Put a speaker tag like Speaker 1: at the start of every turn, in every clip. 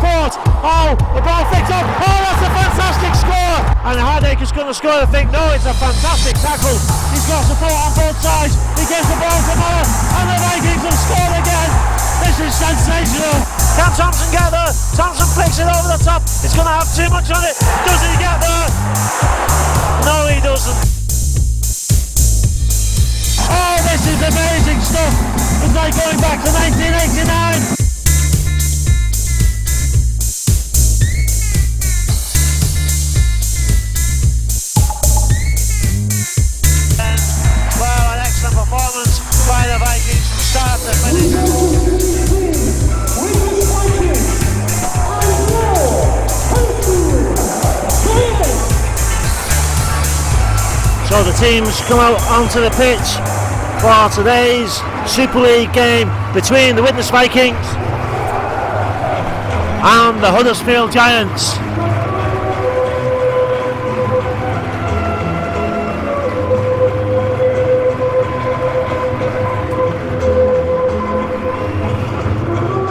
Speaker 1: support. Oh, the ball flicked up. Oh, that's a fantastic score. And Hardik is going to score. I think, no, it's a fantastic tackle. He's got support on both sides. He gives the ball to Muller, and the Vikings have scored again. This is sensational. Can Thompson get there? Thompson flicks it over the top. It's going to have too much on it. Does he get there? No, he doesn't. Oh, this is amazing stuff. It's like going back to 1989. Well, an excellent performance by the Vikings from start to finish. So the teams come out onto the pitch for today's Super League game between the Widnes Vikings and the Huddersfield Giants.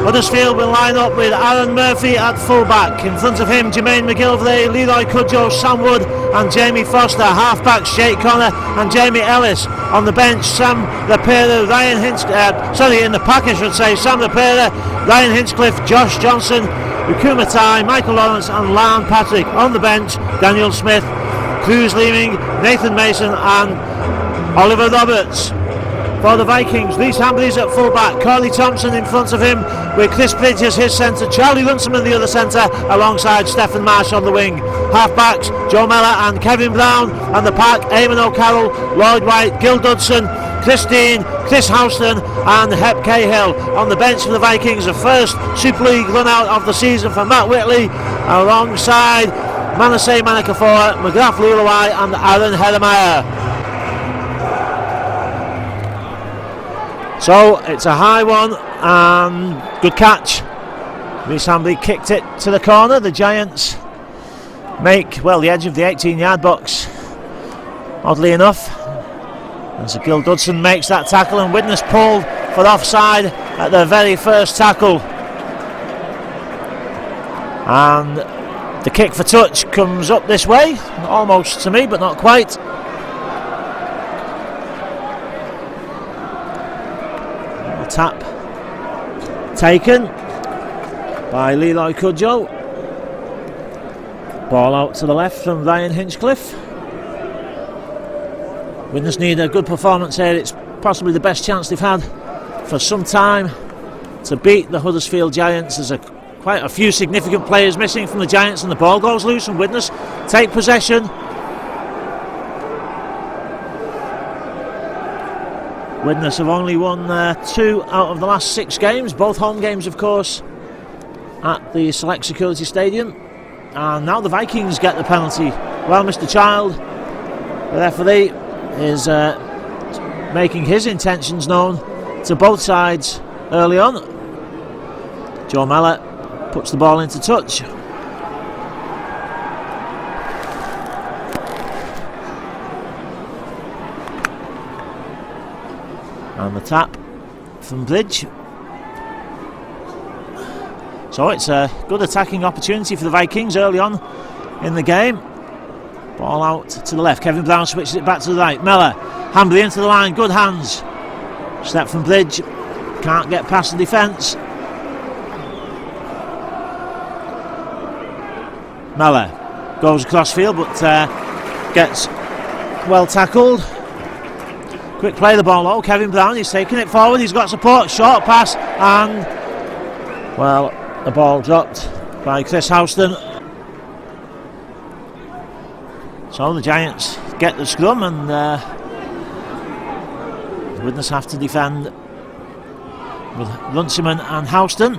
Speaker 1: Huddersfield will line up with Aaron Murphy at fullback. In front of him, Jermaine McGilvray, Leroy Cudjoe, Sam Wood and Jamie Foster. Half-backs, Jake Connor and Jamie Ellis. On the bench, Sam Lapera, Ryan Hinchcliffe, in the pack I should say, Sam Lapera, Ryan Hinchcliffe, Josh Johnson, Ukumatai, Michael Lawrence and Lan Patrick. On the bench, Daniel Smith, Cruz Leeming, Nathan Mason and Oliver Roberts. For the Vikings, Reece Hambley's at fullback, Corley Thompson in front of him with Chris Bridges his centre, Charlie Runciman the other centre alongside Stephen Marsh on the wing. Half-backs, Joe Mellor and Kevin Brown, and the pack, Eamon O'Carroll, Lloyd White, Gil Dudson, Chris Dean, Chris Houston and Hep Cahill. On the bench for the Vikings, the first Super League run-out of the season for Matt Whitley alongside Manasseh Manakafoa, McGrath Lulawai and Aaron Hermeyer. So it's a high one and good catch. Reece Hambley kicked it to the corner. The Giants make, the edge of the 18-yard box, oddly enough. And so Gil Dudson makes that tackle and Widnes pulled for offside at the very first tackle. And the kick for touch comes up this way, almost to me but not quite. Tap taken by Leroy Cudjoe. Ball out to the left from Ryan Hinchcliffe. Widnes need a good performance here. It's possibly the best chance they've had for some time to beat the Huddersfield Giants. There's quite a few significant players missing from the Giants and the ball goes loose and Widnes take possession. Widnes have only won 2 out of the last 6 games, both home games of course at the Select Security Stadium, and now the Vikings get the penalty. Well, Mr. Child, the referee, is making his intentions known to both sides early on. Joe Mellor puts the ball into touch. And the tap from Bridge. So it's a good attacking opportunity for the Vikings early on in the game. Ball out to the left. Kevin Brown switches it back to the right. Mellor, Hambley into the line. Good hands. Step from Bridge. Can't get past the defence. Mellor goes across field but gets well tackled. Quick play the ball low. Kevin Brown, he's taking it forward. He's got support. Short pass and, the ball dropped by Chris Houston. So the Giants get the scrum and Widnes have to defend with Runciman and Houston.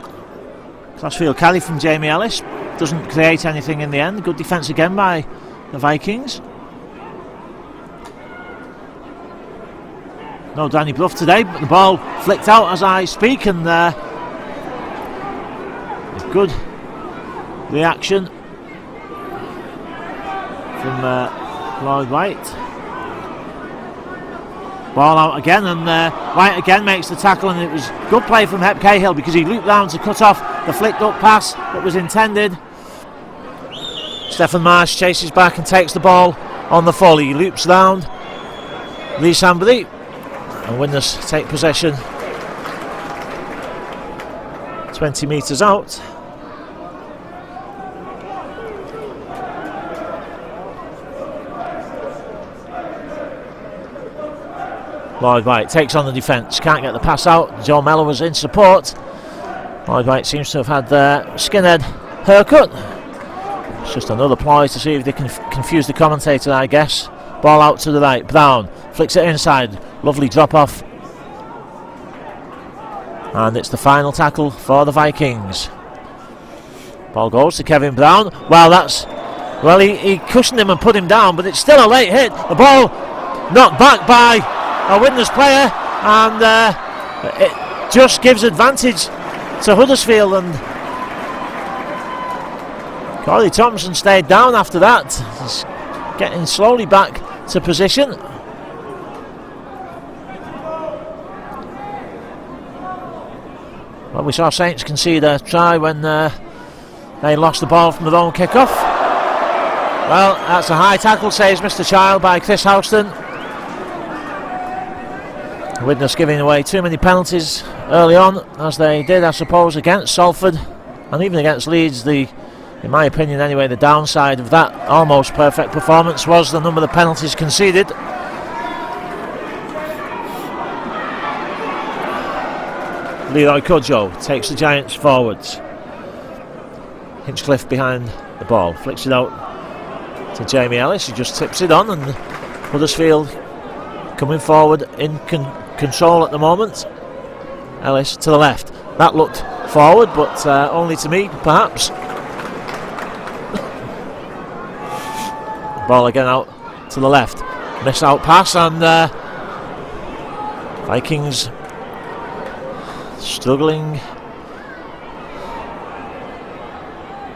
Speaker 1: Crossfield carry from Jamie Ellis. Doesn't create anything in the end. Good defence again by the Vikings. No Danny Bluff today, but the ball flicked out as I speak, and a good reaction from Lloyd White. Ball out again, and White again makes the tackle, and it was good play from Hep Cahill because he looped round to cut off the flicked up pass that was intended. Stephen Marsh chases back and takes the ball on the full. He loops round Lee Sambury, and Widnes take possession 20 metres out. Lloyd White takes on the defence, can't get the pass out. Joe Mellor was in support. Lloyd White seems to have had their skinhead haircut. It's just another ploy to see if they can confuse the commentator, I guess. Ball out to the right, Brown flicks it inside, lovely drop off, and it's the final tackle for the Vikings. Ball goes to Kevin Brown. Well, he cushioned him and put him down, but it's still a late hit. The ball knocked back by a Widnes player, and it just gives advantage to Huddersfield, and Corey Thompson stayed down after that. He's getting slowly back to position. Well, we saw Saints concede a try when they lost the ball from their own kick-off. Well, that's a high tackle, says Mr. Child, by Chris Houston. Widnes giving away too many penalties early on, as they did, I suppose, against Salford and even against Leeds. In my opinion anyway, the downside of that almost perfect performance was the number of penalties conceded. Leroy Cudjoe takes the Giants forwards. Hinchcliffe behind the ball, flicks it out to Jamie Ellis, who just tips it on, and Huddersfield coming forward in control at the moment. Ellis to the left. That looked forward, but only to me, perhaps. Ball again out to the left. Miss out pass, and Vikings struggling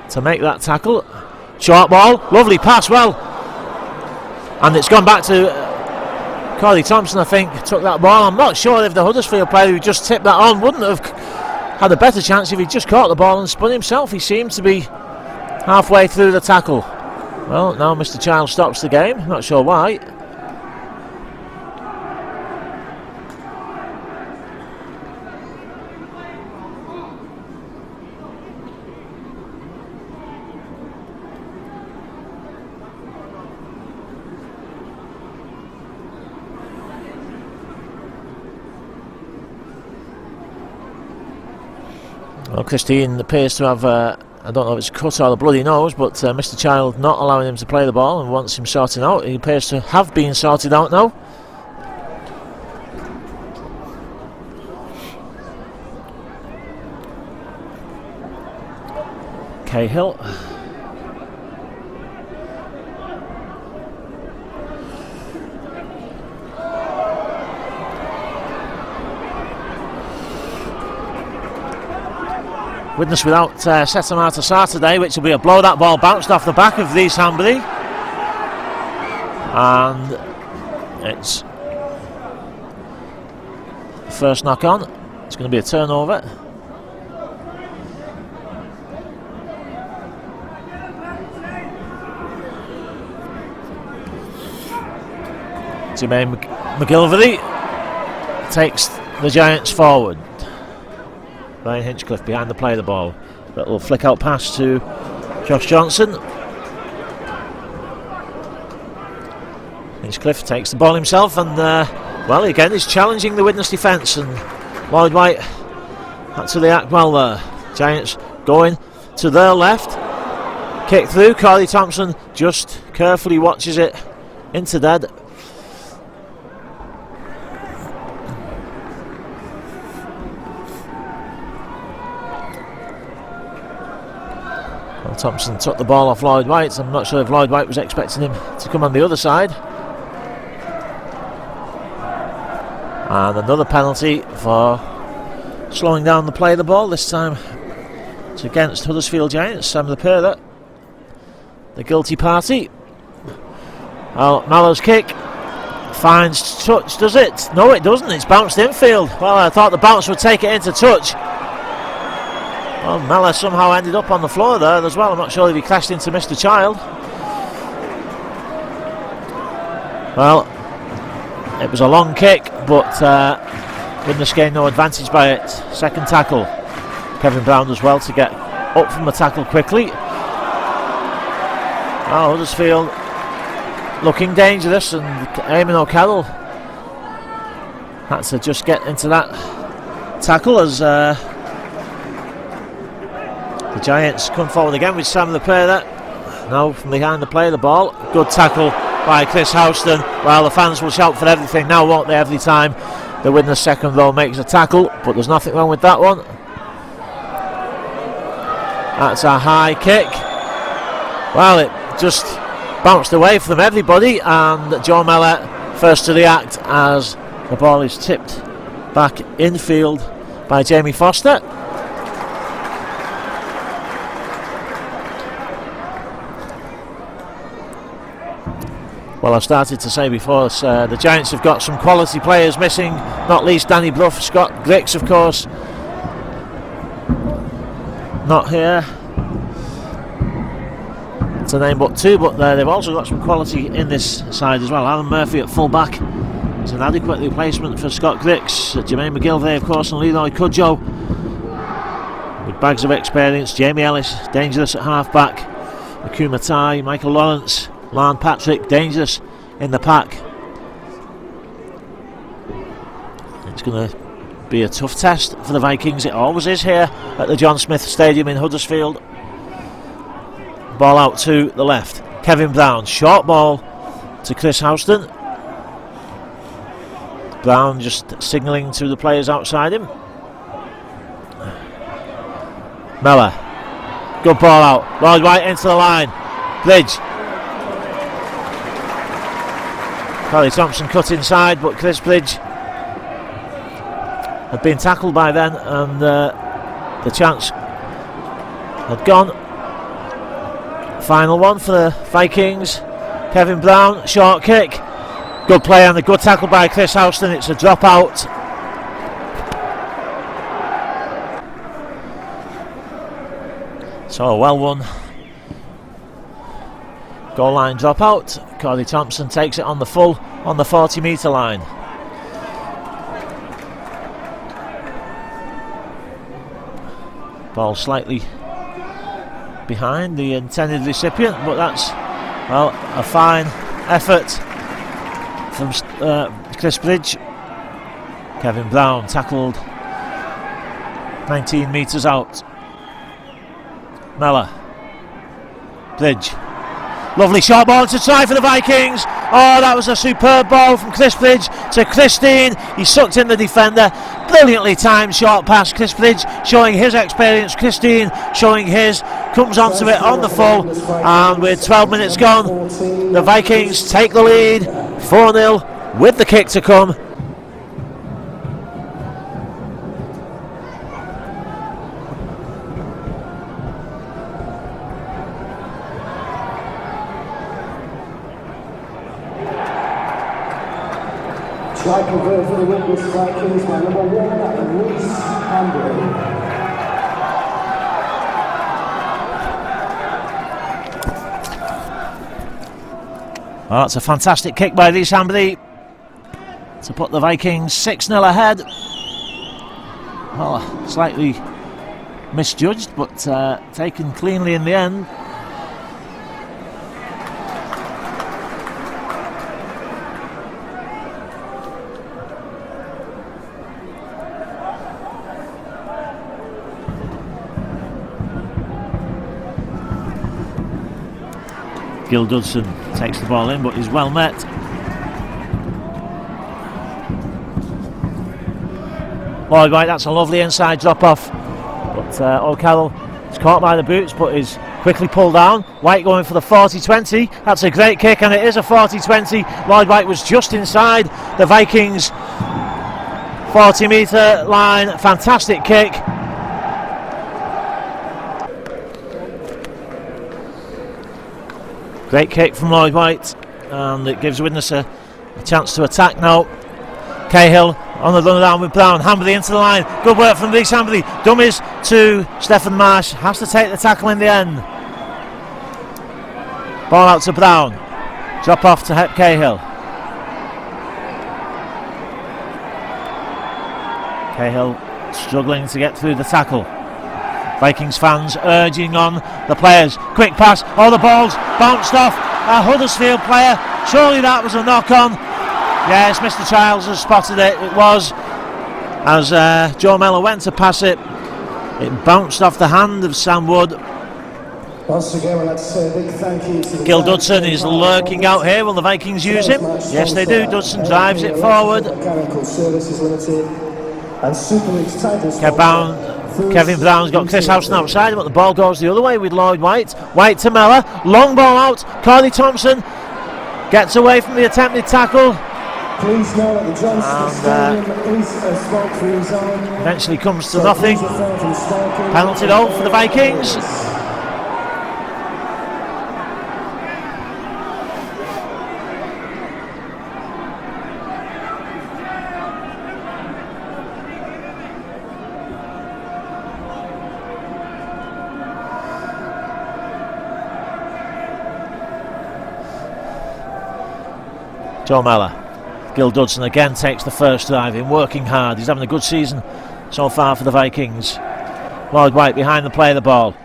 Speaker 1: to make that tackle. Short ball, lovely pass, well, and it's gone back to Corey Thompson, I think, took that ball. I'm not sure if the Huddersfield player who just tipped that on wouldn't have had a better chance if he just caught the ball and spun himself. He seemed to be halfway through the tackle. Well, now Mr. Child stops the game, not sure why. Well, Christine appears to have, I don't know if it's cut or a bloody nose, but Mr. Child not allowing him to play the ball and wants him sorting out. He appears to have been sorted out now. Cahill. Widnes without Setamata Saturday, which will be a blow. That ball bounced off the back of Lee Sambury, and it's the first knock on. It's going to be a turnover. Jermaine McGilvery takes the Giants forward. Ryan Hinchcliffe behind the play of the ball. Little flick out pass to Josh Johnson. Hinchcliffe takes the ball himself, and well, again he's challenging the Widnes defence, and Lloyd White had to react well there. Giants going to their left. Kick through. Corey Thompson just carefully watches it into dead. Thompson took the ball off Lloyd White. I'm not sure if Lloyd White was expecting him to come on the other side. And another penalty for slowing down the play of the ball. This time it's against Huddersfield Giants. Sam Lapera, the guilty party. Well, Mallow's kick finds touch, does it? No, it doesn't. It's bounced infield. Well, I thought the bounce would take it into touch. Well, Mellor somehow ended up on the floor there as well. I'm not sure if he crashed into Mr. Child. Well, it was a long kick, but Widnes gained no advantage by it. Second tackle. Kevin Brown does well to get up from the tackle quickly. Now Huddersfield looking dangerous, and Eamon O'Carroll had to just get into that tackle as the Giants come forward again with Sam Lepera. Now from behind the play the ball. Good tackle by Chris Houston. Well, the fans will shout for everything now, won't they, every time the Widnes second row makes a tackle, but there's nothing wrong with that one. That's a high kick. Well, it just bounced away from everybody, and Joe Mellor first to react as the ball is tipped back infield by Jamie Foster. Well, I started to say before, the Giants have got some quality players missing, not least Danny Brough. Scott Grix, of course, not here to name but two, but they've also got some quality in this side as well. Alan Murphy at full back is an adequate replacement for Scott Grix. Jermaine McGilvray, of course, and Leroy Cudjoe with bags of experience. Jamie Ellis, dangerous at half back. Akuma Tai, Michael Lawrence, Larn Patrick, dangerous in the pack. It's going to be a tough test for the Vikings. It always is here at the John Smith Stadium in Huddersfield. Ball out to the left. Kevin Brown, short ball to Chris Houston. Brown just signalling to the players outside him. Mellor, good ball out. Lloyd White into the line. Bridge. Corey Thompson cut inside, but Chris Bridge had been tackled by then, and the chance had gone. Final one for the Vikings. Kevin Brown, short kick. Good play and a good tackle by Chris Houston. It's a dropout. So a well won goal line dropout. Corey Thompson takes it on the full on the 40 metre line. Ball slightly behind the intended recipient, but that's, well, a fine effort from Chris Bridge. Kevin Brown tackled 19 metres out. Mellor, Bridge, lovely short ball to try for the Vikings. Oh, that was a superb ball from Chris Bridge to Christine. He sucked in the defender. Brilliantly timed short pass. Chris Bridge showing his experience. Christine showing his. Comes onto it on the full. And with 12 minutes gone, the Vikings take the lead 4-0 with the kick to come.
Speaker 2: Try convert for the Widnes Vikings by number 1, Reece Hambury.
Speaker 1: Well, that's a fantastic kick by Reece Hambury to put the Vikings 6-0 ahead. Well, slightly misjudged, but taken cleanly in the end. Gil Dudson takes the ball in, but he's well met. Lloyd White, that's a lovely inside drop off, but O'Carroll is caught by the boots, but is quickly pulled down. White going for the 40-20. That's a great kick, and it is a 40-20. Lloyd White was just inside the Vikings 40 metre line. Fantastic kick. Great kick from Lloyd White, and it gives Widnes a chance to attack now. Cahill on the run around with Brown. Hambley into the line. Good work from Reece Hambley. Dummies to Stephen Marsh. Has to take the tackle in the end. Ball out to Brown. Drop off to Hep Cahill. Cahill struggling to get through the tackle. Vikings fans urging on the players. Quick pass. Oh, the ball's bounced off a Huddersfield player. Surely that was a knock on. Yes, Mr. Childs has spotted it. It was. As Joe Mellor went to pass it, it bounced off the hand of Sam Wood.
Speaker 2: Once again, I'd like to say a big thank you to
Speaker 1: Gil Dudson is lurking out here. Will the Vikings use him? Yes, they do. Dudson drives it forward. Kevin Brown's got Chris Housen outside, but the ball goes the other way with Lloyd White. White to Mellor. Long ball out. Corley Thompson gets away from the attempted tackle.
Speaker 2: Please know that the Johnston Stadium is a smoke-free zone.
Speaker 1: Eventually comes to nothing. Penalty though for the Vikings. Joe Mellor. Gil Dudson again takes the first drive in, working hard. He's having a good season so far for the Vikings. Lloyd White behind the play of the ball.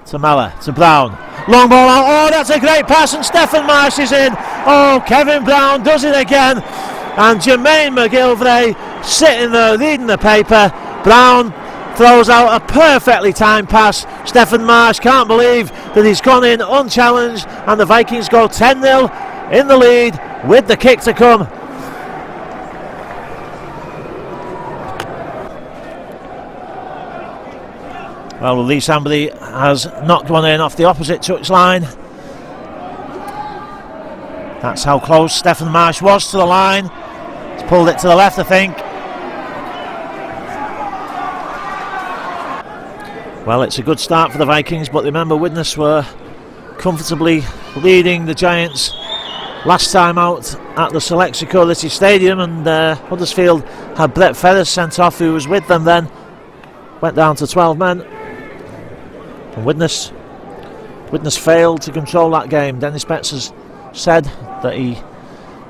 Speaker 1: To Mellor, to Brown. Long ball out. Oh, that's a great pass, and Stephen Marsh is in. Oh, Kevin Brown does it again. And Jermaine McGilvray sitting there reading the paper. Brown throws out a perfectly timed pass. Stephen Marsh can't believe that he's gone in unchallenged, and the Vikings go 10-0 in the lead with the kick to come. Well, Reece Hambley has knocked one in off the opposite touch line. That's how close Stephen Marsh was to the line. He's pulled it to the left, I think. Well, it's a good start for the Vikings, but remember, Widnes were comfortably leading the Giants last time out at the Select Security Stadium, and Huddersfield had Brett Ferris sent off, who was with them then. Went down to 12 men. And Widnes failed to control that game. Dennis Betts has said that he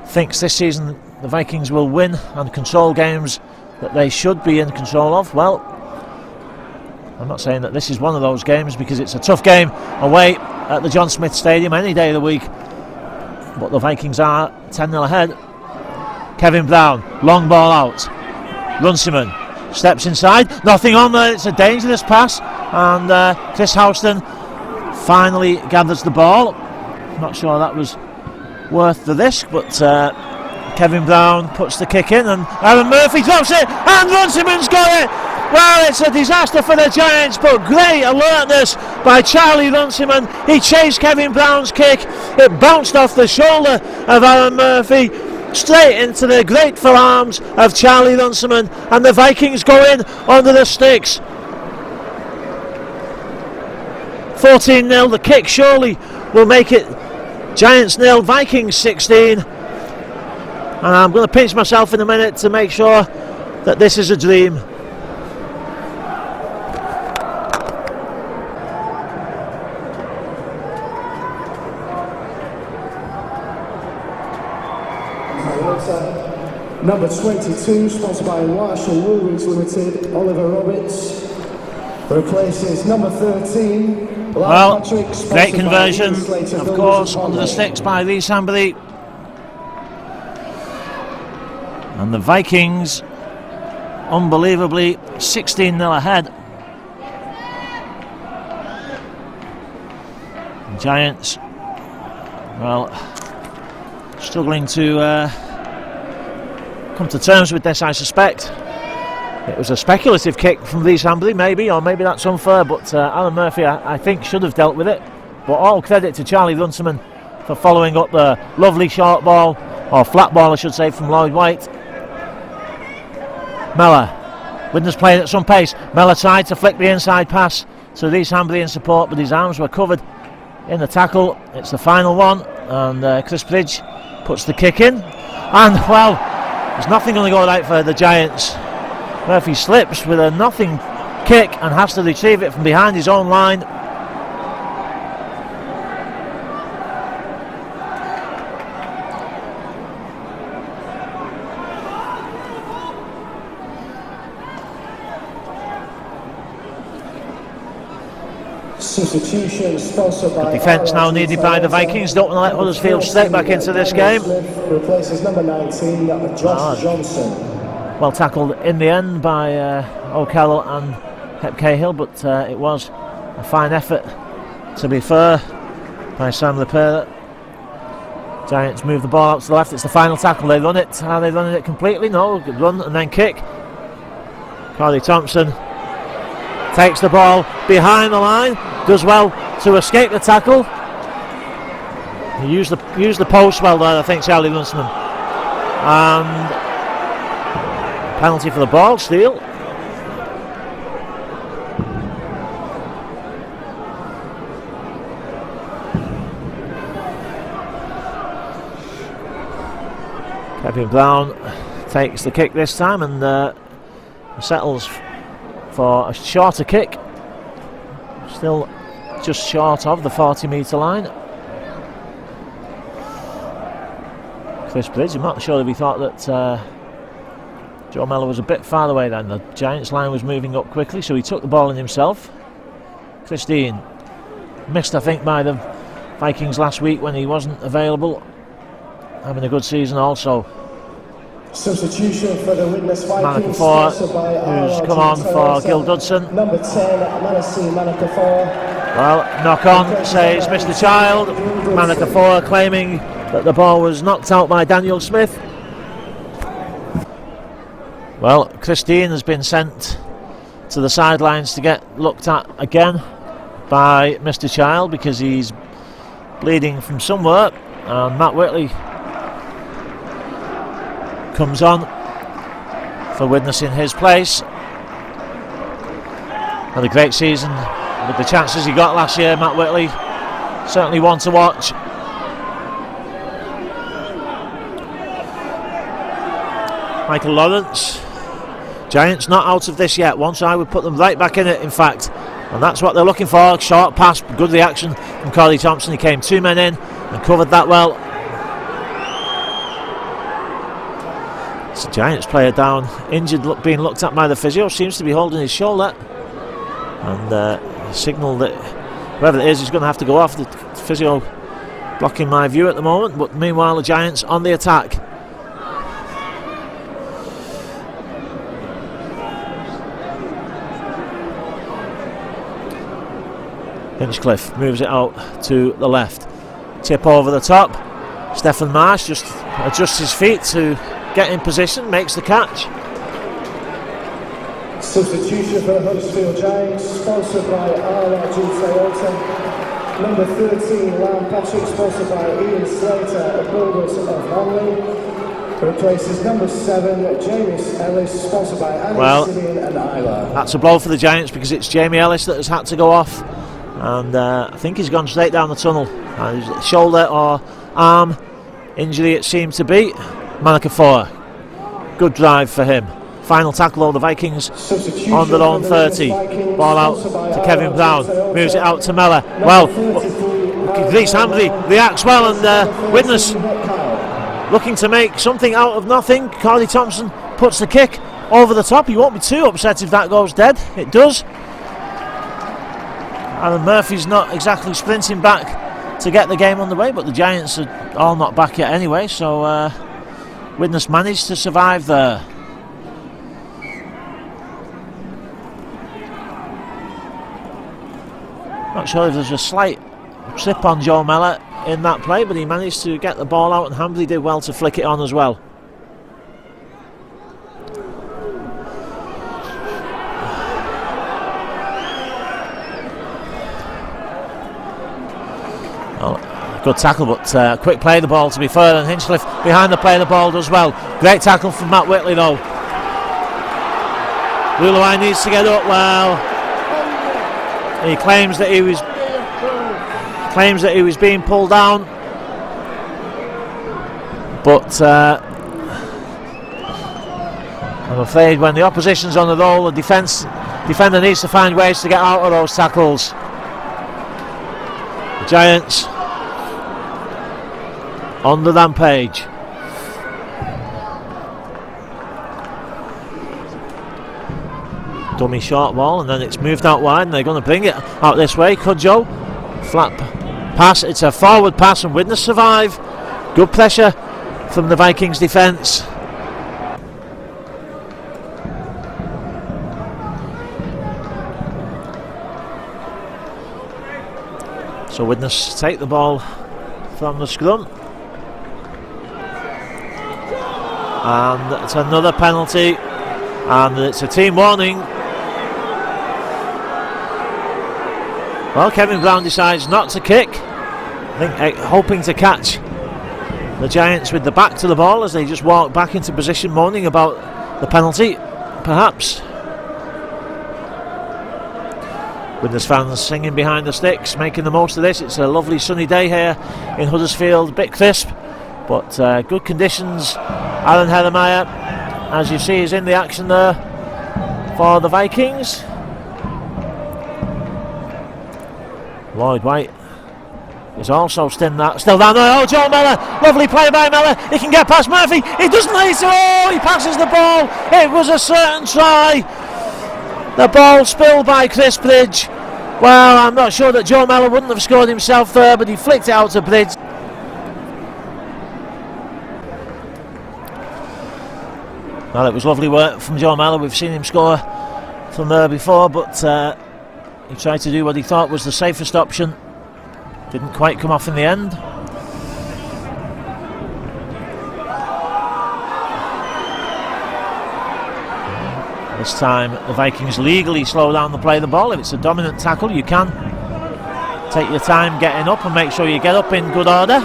Speaker 1: thinks this season the Vikings will win and control games that they should be in control of. Well, I'm not saying that this is one of those games, because it's a tough game away at the John Smith Stadium any day of the week. But the Vikings are 10-0 ahead. Kevin Brown, long ball out. Runciman steps inside, nothing on there. It's a dangerous pass, and Chris Houston finally gathers the ball. Not sure that was worth the risk, but Kevin Brown puts the kick in, and Aaron Murphy drops it, and Runciman's got it. Well, it's a disaster for the Giants, but great alertness by Charlie Runciman. He chased Kevin Brown's kick. It bounced off the shoulder of Aaron Murphy straight into the grateful arms of Charlie Runciman, and the Vikings go in under the sticks. 14-0. The kick surely will make it Giants 0, Vikings 16. And I'm going to pinch myself in a minute to make sure that this is a dream.
Speaker 2: Number 22, sponsored by Marshall Woolworths Limited, Oliver Roberts, replaces number 13.
Speaker 1: Well, great conversion, of course, under the sticks by Reece Hambley. And the Vikings, unbelievably, 16-0 ahead. The Giants, well, struggling to come to terms with this, I suspect. It was a speculative kick from Reece Hambley, maybe, or maybe that's unfair, but Alan Murphy, I think, should have dealt with it. But all credit to Charlie Runciman for following up the lovely short ball, or flat ball I should say, from Lloyd White. Mellor, Widnes playing at some pace. Mellor tried to flick the inside pass to Reece Hambley in support, but his arms were covered in the tackle. It's the final one, and Chris Bridge puts the kick in. And, well, There's nothing going to go right for the Giants. Murphy slips with a nothing kick and has to retrieve it from behind his own line.
Speaker 2: Substitution sponsored by
Speaker 1: Defence now needed by the Vikings. Don't want to let Huddersfield straight back into this game.
Speaker 2: Replaces number 19, Josh Johnson.
Speaker 1: Well tackled in the end by O'Carroll and Hep Cahill, but it was a fine effort, to be fair, by Sam Lepera. Giants move the ball out to the left. It's the final tackle. They run it. Are they running it completely? No. Good run and then kick. Carly Thompson takes the ball behind the line, does well to escape the tackle. He used the post well there, I think, Charlie Runciman. And penalty for the ball steal. Kevin Brown takes the kick this time and settles for a shorter kick, still just short of the 40-metre line. Chris Bridge, I'm not sure if he thought that Joe Mellor was a bit far away then. The Giants line was moving up quickly, so he took the ball in himself. Christine, missed I think by the Vikings last week when he wasn't available, having a good season also.
Speaker 2: Substitution for the Widnes Vikings,
Speaker 1: who's come on for Gil Dudson.
Speaker 2: Number 10, Manakafor.
Speaker 1: Well, knock on, says Mr. Child. Manakafor claiming that the ball was knocked out by Daniel Smith. Well, Christine has been sent to the sidelines to get looked at again by Mr. Child because he's bleeding from somewhere, and Matt Whitley comes on for Widnes in his place. Had a great season with the chances he got last year, Matt Whitley. Certainly one to watch. Michael Lawrence. Giants not out of this yet. Once I would put them right back in it, in fact. And that's what they're looking for. Short pass, good reaction from Corey Thompson. He came 2 men in and covered that well. It's a Giants player down, injured, being looked at by the physio. Seems to be holding his shoulder, and signal that whoever it is going to have to go off. The physio blocking my view at the moment, but meanwhile the Giants on the attack. Hinchcliffe moves it out to the left. Tip over the top. Stephen Marsh just adjusts his feet to get in position, makes the catch.
Speaker 2: Substitution for the Huddersfield Giants, sponsored by RRG Toyota. Number 13, Lam Patrick, sponsored by Ian Slater, Builders of Honley. Replaces number 7, James Ellis, sponsored by Annie Simeon and Isla.
Speaker 1: That's a blow for the Giants because it's Jamie Ellis that has had to go off, and I think he's gone straight down the tunnel. Shoulder or arm injury it seemed to be. Manakafor, good drive for him. Final tackle of the Vikings on their own 30. Ball out to Kevin Brown, moves it out to Mellor. Well, Grease Hamby reacts well, and Widnes looking to make something out of nothing. Corey Thompson puts the kick over the top. He won't be too upset if that goes dead. It does. Aaron Murphy's not exactly sprinting back to get the game underway, but the Giants are all not back yet anyway, so Widnes managed to survive there. Not sure if there's a slight slip on Joe Mellor in that play, but he managed to get the ball out, and Hambley did well to flick it on as well. Good tackle, but quick play the ball to be fair, and Hinchcliffe behind the play the ball does well. Great tackle from Matt Whitley though. Luluai needs to get up. Well, he claims that he was being pulled down, but I'm afraid when the opposition's on the roll, the defender needs to find ways to get out of those tackles. The Giants on the rampage. Dummy short ball, and then it's moved out wide, and they're going to bring it out this way. Cudjoe, flat pass, it's a forward pass, and Widnes survive. Good pressure from the Vikings defence. So Widnes take the ball from the scrum, and it's another penalty, and it's a team warning. Well, Kevin Brown decides not to kick, I think hoping to catch the Giants with the back to the ball as they just walk back into position, moaning about the penalty, perhaps. Widnes fans singing behind the sticks, making the most of this. It's a lovely sunny day here in Huddersfield, a bit crisp, but good conditions. Aaron Herremeyer, as you see, is in the action there for the Vikings. Lloyd White is also still down there. Oh, Joe Mellor, lovely play by Mellor. He can get past Murphy. He doesn't lead to. Oh, he passes the ball. It was a certain try. The ball spilled by Chris Bridge. Well, I'm not sure that Joe Mellor wouldn't have scored himself there, but he flicked it out to Bridge. Well, it was lovely work from Joe Mellor. We've seen him score from there before, but he tried to do what he thought was the safest option. Didn't quite come off in the end. This time the Vikings legally slow down the play of the ball. If it's a dominant tackle, you can take your time getting up and make sure you get up in good order.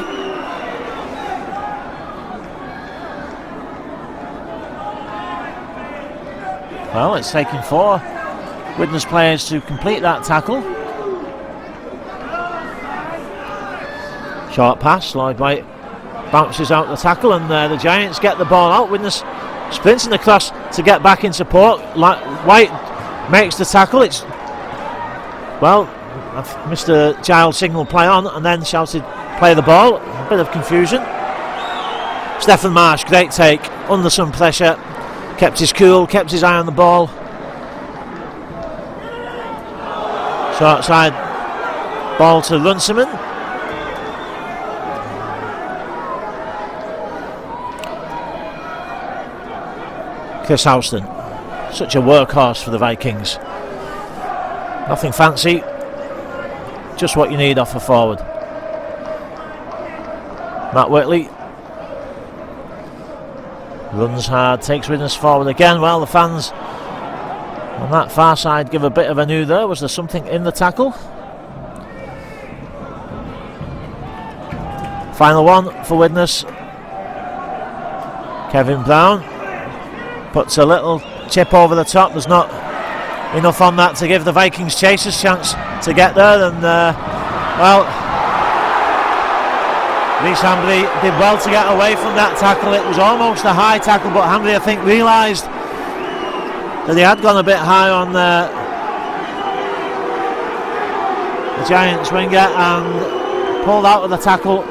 Speaker 1: Well, it's taken 4 Widnes players to complete that tackle. Short pass, Lloyd White bounces out the tackle, and the Giants get the ball out. Widnes sprinting across to get back in support. White makes the tackle. It's, well, Mr. Giles signalled play on and then shouted play the ball. A bit of confusion. Stephen Marsh, great take under some pressure. Kept his cool, kept his eye on the ball. Short side ball to Runciman. Chris Houston, such a workhorse for the Vikings. Nothing fancy, just what you need off a forward. Matt Whitley runs hard, takes Widnes forward again. Well, the fans on that far side give a bit of a new there. Was there something in the tackle? Final one for Widnes. Kevin Brown puts a little chip over the top. There's not enough on that to give the Vikings chasers chance to get there, and well, Reece Hambry did well to get away from that tackle. It was almost a high tackle, but Hambry, I think, realised that he had gone a bit high on the Giants winger and pulled out of the tackle.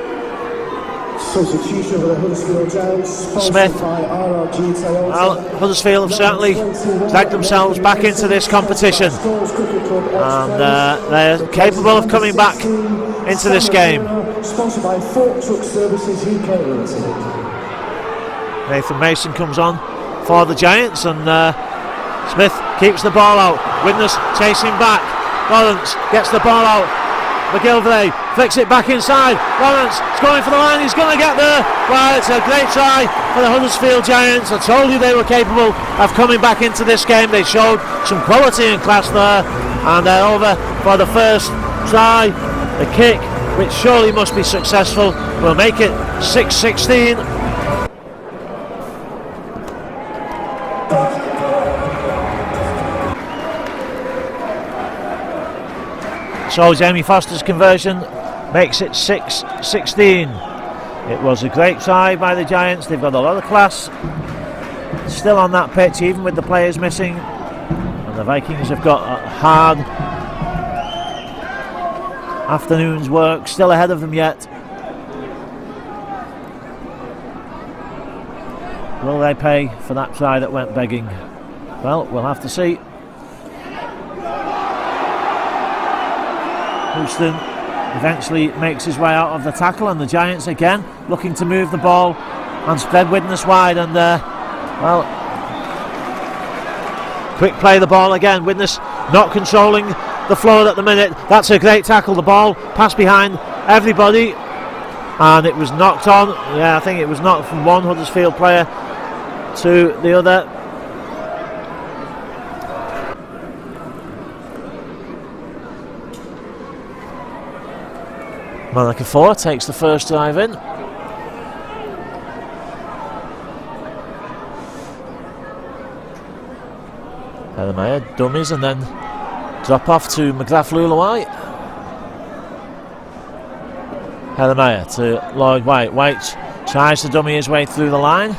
Speaker 2: Substitution for the Huddersfield Giants,
Speaker 1: Smith.
Speaker 2: by RRG Toyota.
Speaker 1: Well, Huddersfield have certainly dragged themselves back into this competition, and they're capable of coming back into this game.
Speaker 2: Sponsored by Fork Truck Services UK Limited.
Speaker 1: Nathan Mason comes on for the Giants, and Smith keeps the ball out. Widnes chasing back. Lawrence gets the ball out. McGilvray flicks it back inside. Lawrence is going for the line. He's going to get there. Well, it's a great try for the Huddersfield Giants. I told you they were capable of coming back into this game. They showed some quality and class there, and they're over for the first try. The kick, which surely must be successful, will make it 6-16. So Jamie Foster's conversion makes it 6-16. It was a great try by the Giants. They've got a lot of class. still on that pitch, even with the players missing. And the Vikings have got a hard afternoon's work still ahead of them yet. Will they pay for that try that went begging? Well, we'll have to see. Houston eventually makes his way out of the tackle, and the Giants again looking to move the ball and spread Widnes wide, and well, quick play the ball again. Widnes not controlling the floor at the minute. That's a great tackle. The ball passed behind everybody and it was knocked on. Yeah, I think it was knocked from one Huddersfield player to the other. Monica 4 takes the first drive in. Meyer dummies and then drop off to McGrath Lulawai. Meyer to Lloyd White. White tries to dummy his way through the line.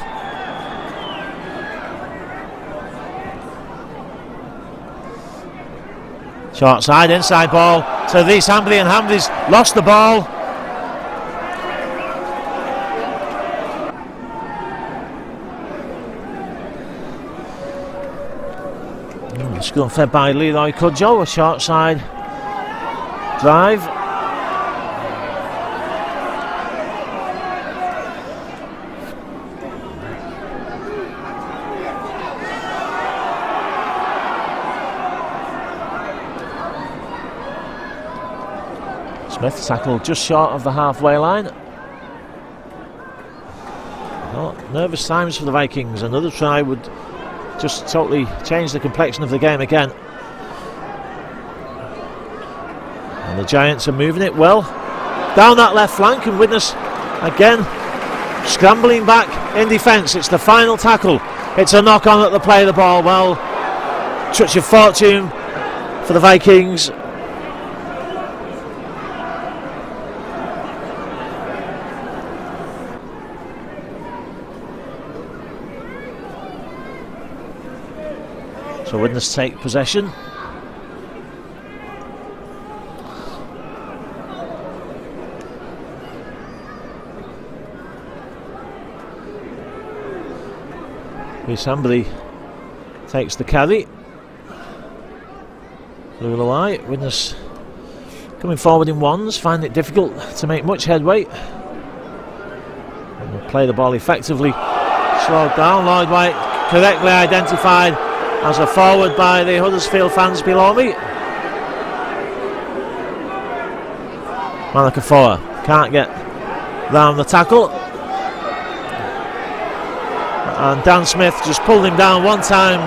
Speaker 1: Short side, inside ball to Reece Hambley, and Hambley's lost the ball. Scrum fed by Leroy Cudjoe, a short side drive. Smith tackled just short of the halfway line. Oh, nervous times for the Vikings. Another try would just totally change the complexion of the game again. And the Giants are moving it well down that left flank, and Widnes again scrambling back in defence. It's the final tackle. It's a knock on at the play of the ball. Well, touch of fortune for the Vikings. So Widnes take possession. Reece Hambley takes the carry. Lulawai. Widnes coming forward in ones, find it difficult to make much headway. And play the ball effectively. Slowed down. Lloyd White correctly identified as a forward by the Huddersfield fans below me. Monica 4 can't get round the tackle, and Dan Smith just pulled him down one time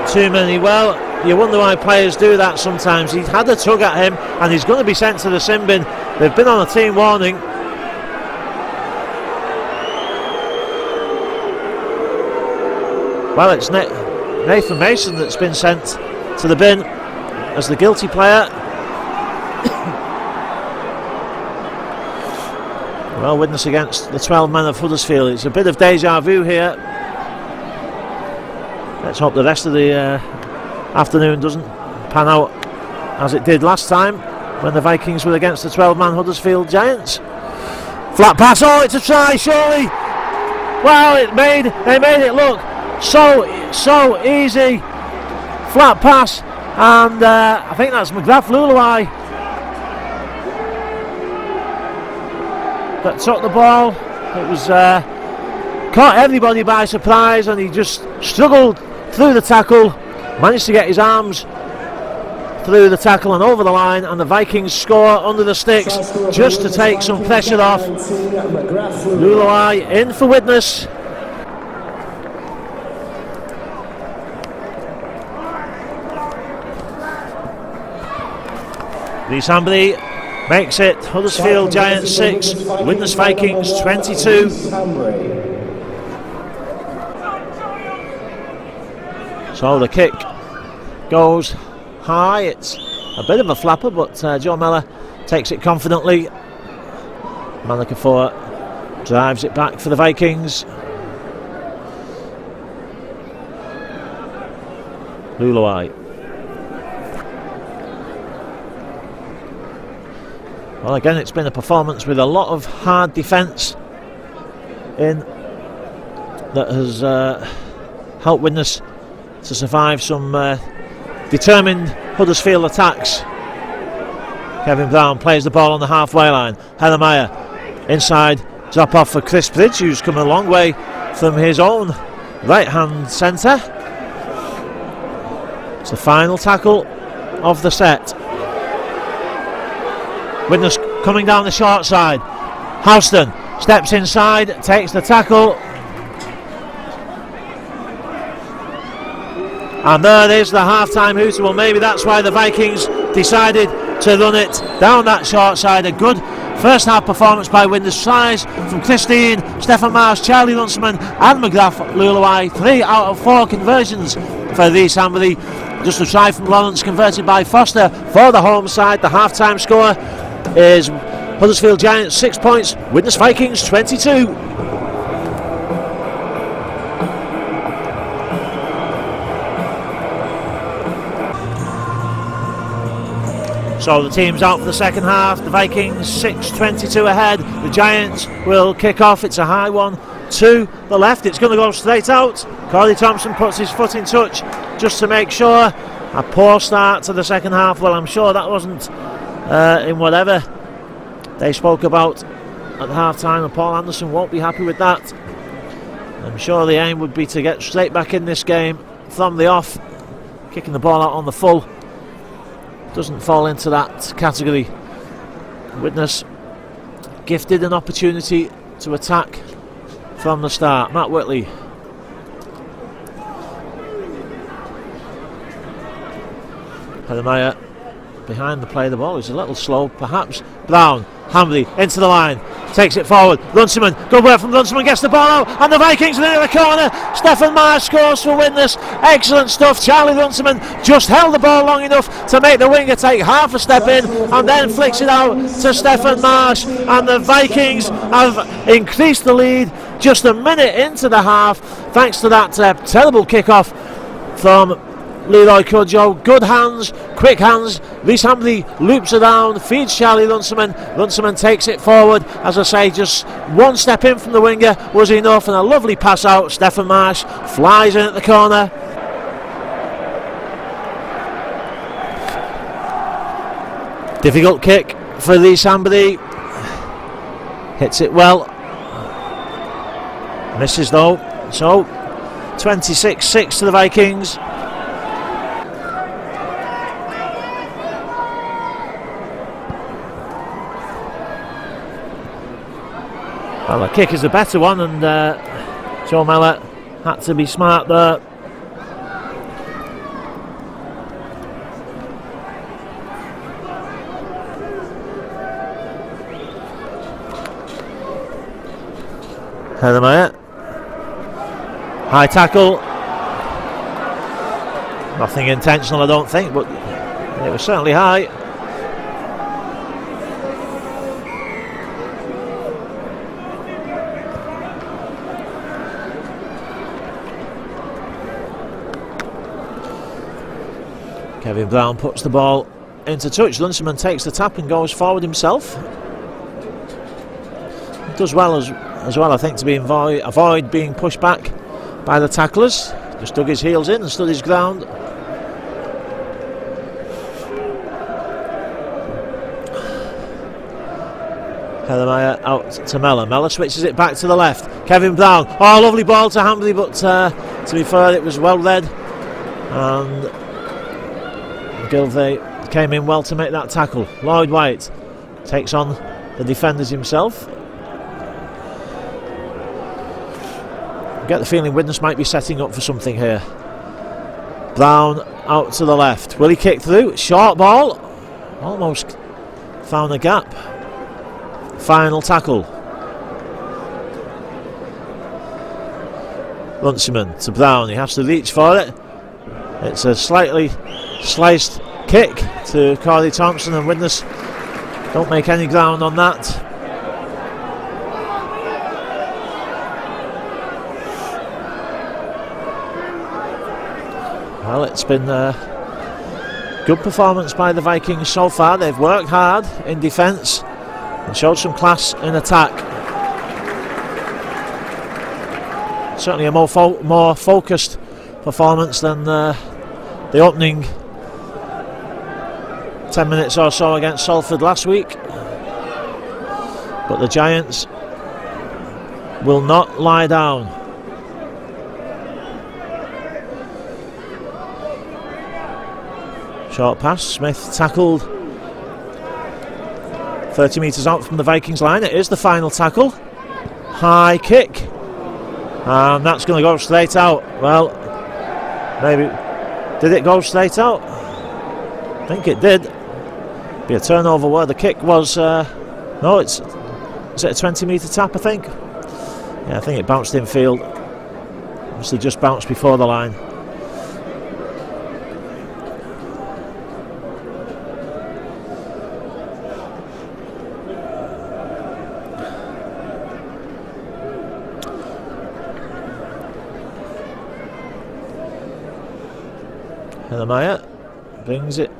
Speaker 1: too many. Well, you wonder why players do that sometimes. He's had a tug at him and he's going to be sent to the sin bin. They've been on a team warning. Well, it's Nathan Mason that's been sent to the bin as the guilty player. Well, Widnes against the 12 men of Huddersfield. It's a bit of deja vu here. Let's hope the rest of the afternoon doesn't pan out as it did last time when the Vikings were against the 12-man Huddersfield Giants. Flat pass, oh, it's a try, surely. Wow, they made it look so easy. Flat pass, and I think that's McGrath Lulawai that took the ball. It was caught everybody by surprise, and he just struggled through the tackle, managed to get his arms through the tackle and over the line, and the Vikings score under the sticks just to take some pressure off. Lulawai in for Widnes. Reece Hambley makes it Huddersfield Giants 6, Widnes Vikings 22. So the kick goes high. It's a bit of a flapper, but Joe Mellor takes it confidently. Monica 4 drives it back for the Vikings. Luluai. Well, again, it's been a performance with a lot of hard defence in that has helped Widnes to survive some determined Huddersfield attacks. Kevin Brown plays the ball on the halfway line. Hellermeyer inside, drop off for Chris Bridge, who's come a long way from his own right hand centre. It's the final tackle of the set. Widnes coming down the short side. Houston steps inside, takes the tackle. And there is the half-time hooter. Well, maybe that's why the Vikings decided to run it down that short side. A good first half performance by Widnes. Tries from Christine, Stefan Marsh, Charlie Runciman and McGrath Luluai. 3 out of 4 conversions for Reece Amberley. Just a try from Lawrence converted by Foster for the home side. The half-time score is Huddersfield Giants 6 points, Widnes Vikings 22. So the team's out for the second half. The Vikings 6-22 ahead. The Giants will kick off. It's a high one to the left. It's going to go straight out. Corey Thompson puts his foot in touch just to make sure. A poor start to the second half. Well, I'm sure that wasn't in whatever they spoke about at half time, and Paul Anderson won't be happy with that. I'm sure the aim would be to get straight back in this game from the off. Kicking the ball out on the full doesn't fall into that category. Widnes gifted an opportunity to attack from the start. Matt Whitley. Hellermeyer behind the play. The ball is a little slow perhaps. Brown, Hamley into the line, takes it forward. Runciman, good work from Runciman, gets the ball out, and the Vikings are in the corner. Stefan Marsh scores for Widnes. Excellent stuff. Charlie Runciman just held the ball long enough to make the winger take half a step in and then flicks it out to Stefan Marsh, and the Vikings have increased the lead just a minute into the half thanks to that terrible kick-off from Leroy Cudjoe. Good hands, quick hands. Reece Hamley loops around, feeds Charlie Runciman. Runciman takes it forward. As I say, just one step in from the winger was enough, and a lovely pass out. Stefan Marsh flies in at the corner. Difficult kick for Reece Hamley. Hits it well. Misses though. So 26-6 to the Vikings. Well, the kick is the better one, and Joe Mellor had to be smart there. Hellermeyer. High tackle. Nothing intentional, I don't think, but it was certainly high. Kevin Brown puts the ball into touch. Runciman takes the tap and goes forward himself. Does well as well, I think, to be avoid being pushed back by the tacklers. Just dug his heels in and stood his ground. Hellermeyer out to Mellor. Mellor switches it back to the left. Kevin Brown. Oh, lovely ball to Hamley, but to be fair, it was well read. And Gilvey came in well to make that tackle. Lloyd White takes on the defenders himself. I get the feeling Widnes might be setting up for something here. Brown out to the left. Will he kick through? Short ball. Almost found a gap. Final tackle. Runciman to Brown. He has to reach for it. It's a slightly sliced kick to Corey Thompson, and Widnes don't make any ground on that. Well, it's been a good performance by the Vikings so far. They've worked hard in defence and showed some class in attack. Certainly a more focused performance than the opening 10 minutes or so against Salford last week. But the Giants will not lie down. Short pass, Smith tackled 30 metres out from the Vikings line. It is the final tackle. High kick. And that's going to go straight out. Well, maybe. Did it go straight out? I think it did. Be a turnover where the kick was. No, is it a 20 metre tap, I think? Yeah, I think it bounced infield. Obviously just bounced before the line. Helemaya brings it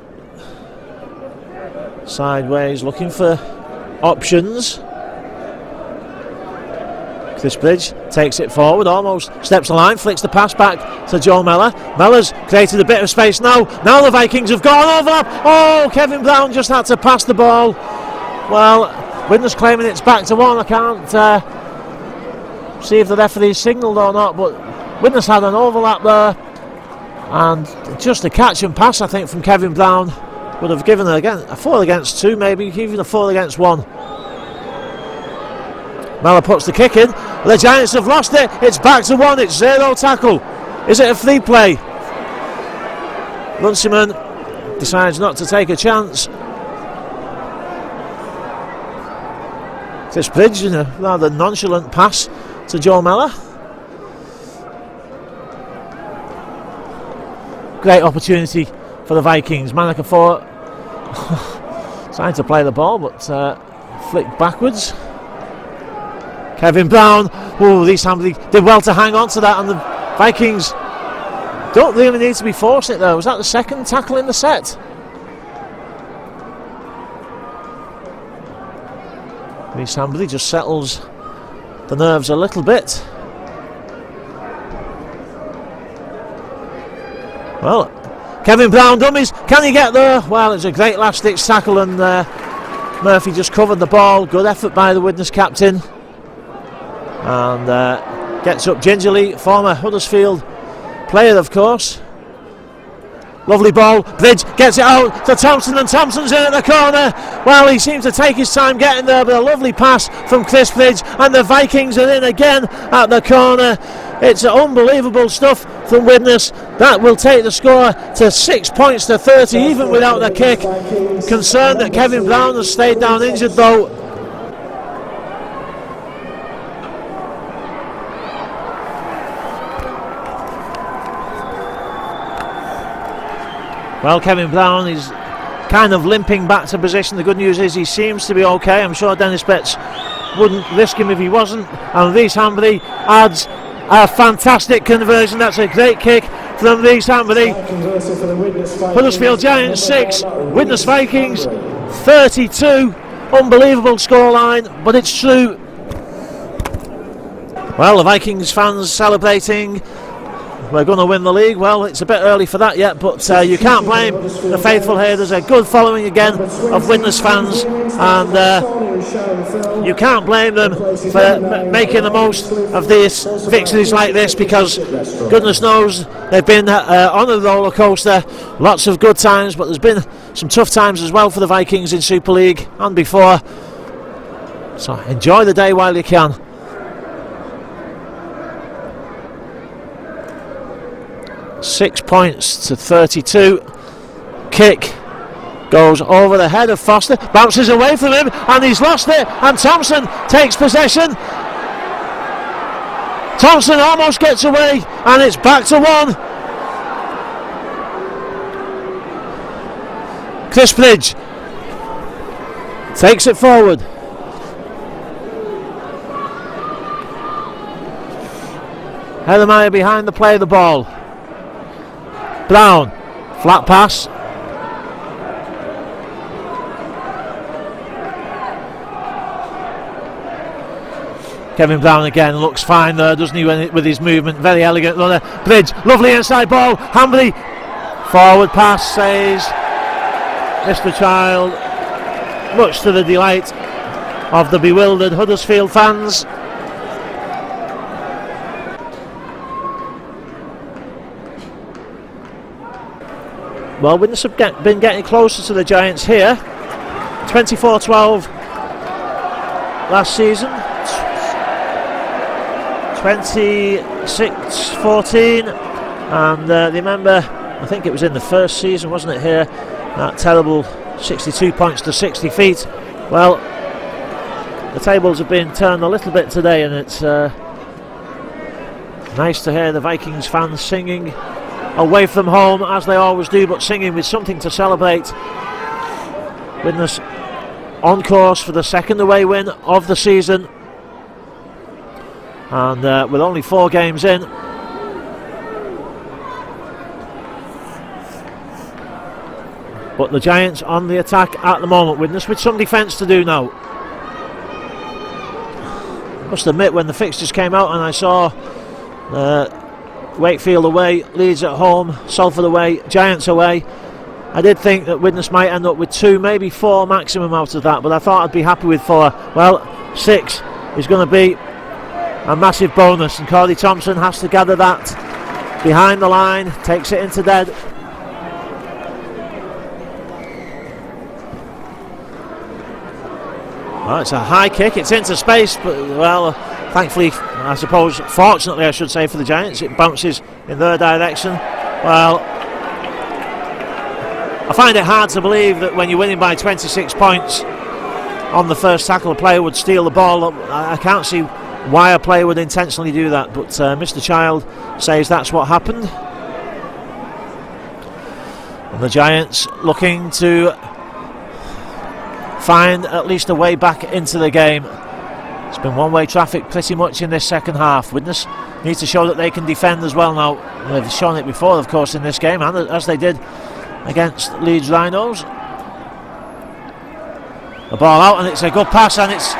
Speaker 1: sideways, looking for options. Chris Bridge takes it forward, almost steps the line, flicks the pass back to Joe Mellor. Mellor's created a bit of space now. Now the Vikings have gone overlap. Oh, Kevin Brown just had to pass the ball. Well, Widnes claiming it's back to one. I can't see if the referee signalled or not, but Widnes had an overlap there. And just a catch and pass, I think, from Kevin Brown would have given a 4 against 2, maybe even a 4 against 1. Mellor puts the kick in. The Giants have lost it. It's back to 1. It's 0 tackle. Is it a free play? Runciman decides not to take a chance. Chris Bridge in a rather nonchalant pass to Joe Mellor. Great opportunity for the Vikings. Manakafor trying to play the ball, but flicked backwards. Kevin Brown. Oh, Lee Sambley did well to hang on to that, and the Vikings don't really need to be forcing it though. Was that the second tackle in the set? Lee Sambley just settles the nerves a little bit. Well, Kevin Brown dummies. Can he get there? Well, it's a great last-ditch tackle, and Murphy just covered the ball. Good effort by the Widnes captain. And gets up gingerly. Former Huddersfield player, of course. Lovely ball. Bridge gets it out to Thompson, and Thompson's in at the corner. Well, he seems to take his time getting there, but a lovely pass from Chris Bridge, and the Vikings are in again at the corner. It's unbelievable stuff from Widnes. That will take the score to 6 points to 30, even without the kick. Concerned that Kevin Brown has stayed down injured though. Well, Kevin Brown is kind of limping back to position. The good news is he seems to be okay. I'm sure Dennis Betts wouldn't risk him if he wasn't. And Reece Hambley adds a fantastic conversion. That's a great kick from Reece Hambley. Huddersfield Giants 6, Widnes Vikings 32. Unbelievable scoreline, but it's true. Well, the Vikings fans celebrating. We're going to win the league. Well, it's a bit early for that yet, but you can't blame the faithful here. There's a good following again of Widnes fans, and you can't blame them for making the most of these victories like this, because goodness knows they've been on a roller coaster. Lots of good times, but there's been some tough times as well for the Vikings in Super League and before. So enjoy the day while you can. Six points to 32. Kick goes over the head of Foster, bounces away from him, and he's lost it, and Thompson takes possession. Thompson almost gets away, and it's back to 1. Chris Bridge takes it forward. Helemaya behind the play of the ball. Brown, flat pass. Kevin Brown again looks fine there, doesn't he, with his movement, very elegant runner. Bridge, lovely inside ball, Hambley, forward pass, says Mr. Child, much to the delight of the bewildered Huddersfield fans. Well, Widnes have been getting closer to the Giants here. 24-12 last season. 26-14, and remember, I think it was in the first season, wasn't it, here, that terrible 62 points to 60 feet. Well, the tables have been turned a little bit today, and it's nice to hear the Vikings fans singing away from home, as they always do, but singing with something to celebrate. Widnes on course for the second away win of the season, and with only 4 games in, but the Giants on the attack at the moment. Widnes with some defence to do now. Must admit, when the fixtures came out and I saw Wakefield away, Leeds at home, Salford away, Giants away, I did think that Widnes might end up with 2, maybe 4 maximum out of that, but I thought I'd be happy with 4. Well, 6 is going to be a massive bonus, and Cordy Thompson has to gather that behind the line, takes it into dead. Well, it's a high kick, it's into space, but well, thankfully, I suppose, fortunately I should say, for the Giants, it bounces in their direction. Well, I find it hard to believe that when you're winning by 26 points on the first tackle, a player would steal the ball. I can't see why a player would intentionally do that, but Mr. Child says that's what happened. And the Giants looking to find at least a way back into the game. It's been one-way traffic pretty much in this second half. Widnes need to show that they can defend as well now. They've shown it before, of course, in this game, and as they did against Leeds Rhinos. The ball out, and it's a good pass, and is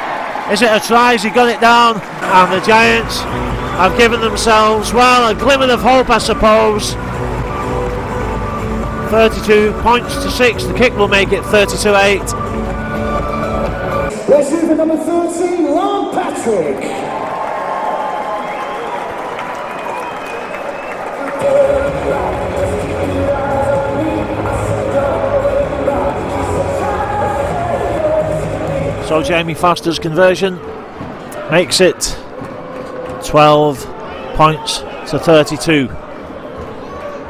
Speaker 1: it a try? Has he got it down? And the Giants have given themselves, well, a glimmer of hope, I suppose. 32 points to 6. The kick will make it 32-8.
Speaker 2: Let's move to number 13, Ron Patrick.
Speaker 1: So Jamie Foster's conversion makes it 12 points to 32.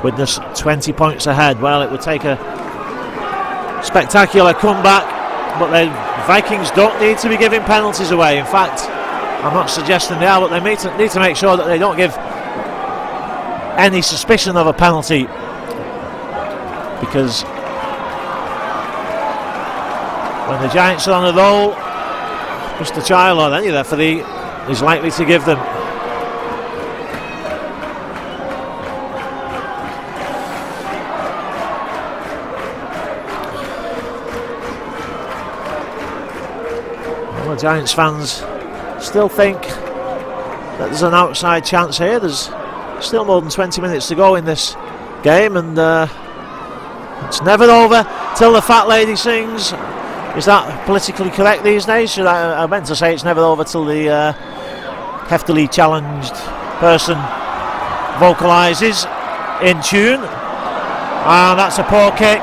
Speaker 1: Widnes 20 points ahead. Well, it would take a spectacular comeback, but the Vikings don't need to be giving penalties away. In fact, I'm not suggesting they are, but they need to make sure that they don't give any suspicion of a penalty, because when the Giants are on a roll, Mr. Child or any referee is likely to give them. Well, the Giants fans still think that there's an outside chance here. There's still more than 20 minutes to go in this game, and it's never over till the fat lady sings. Is that politically correct these days? I meant to say it's never over till the heftily challenged person vocalises in tune. And that's a poor kick.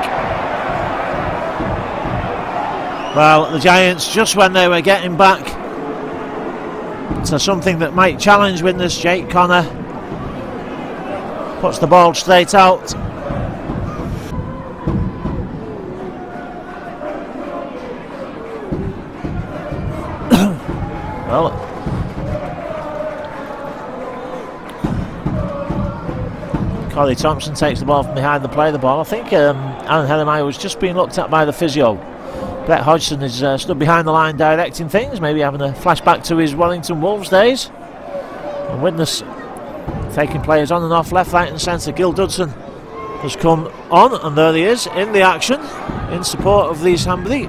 Speaker 1: Well, the Giants, just when they were getting back to something that might challenge Widnes, Jake Connor puts the ball straight out. Well, Corey Thompson takes the ball from behind the play. The ball, I think Alan Hellemeier was just being looked at by the physio. Brett Hodgson is stood behind the line directing things, maybe having a flashback to his Wellington Wolves days. And Widnes taking players on and off, left, right and centre. Gil Dudson has come on, and there he is in the action in support of Lee Sambury.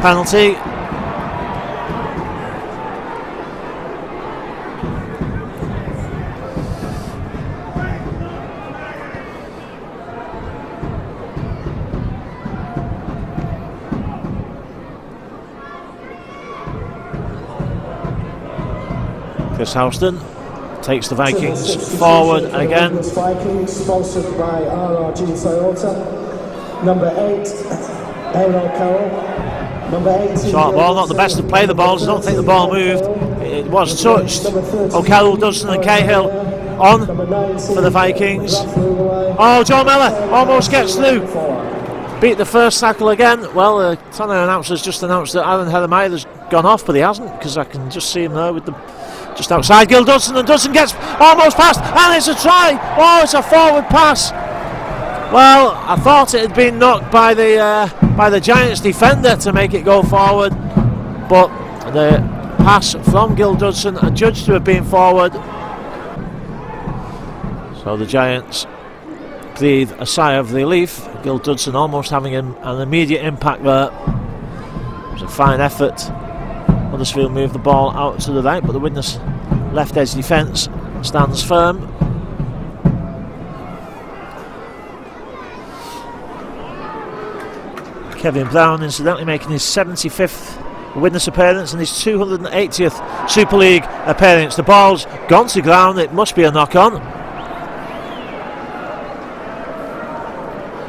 Speaker 1: Penalty. Chris Houston takes the Vikings forward again.
Speaker 2: Vikings, sponsored by RRG Toyota. Number 8, Aaron Carroll. Number 18.
Speaker 1: Short ball, not the best to play the balls. I don't think the ball moved. It was touched. O'Carroll, Dodson and Cahill on for the Vikings. Oh, Joe Mellor almost gets through. Beat the first tackle again. Well, the Tanner announcer's just announced that Aaron Heremiah has gone off, but he hasn't, because I can just see him there with the just outside Gil Dodson, and Dodson gets almost past, and it's a try. Oh, it's a forward pass. Well, I thought it had been knocked by the Giants defender to make it go forward, but the pass from Gil Dodson adjudged to have been forward. So the Giants breathe a sigh of relief. Gil Dodson almost having an immediate impact there. It was a fine effort. Huddersfield moved the ball out to the right, but the Widnes left edge defence stands firm. Kevin Brown, incidentally, making his 75th Widnes appearance and his 280th Super League appearance. The ball's gone to ground. It must be a knock-on.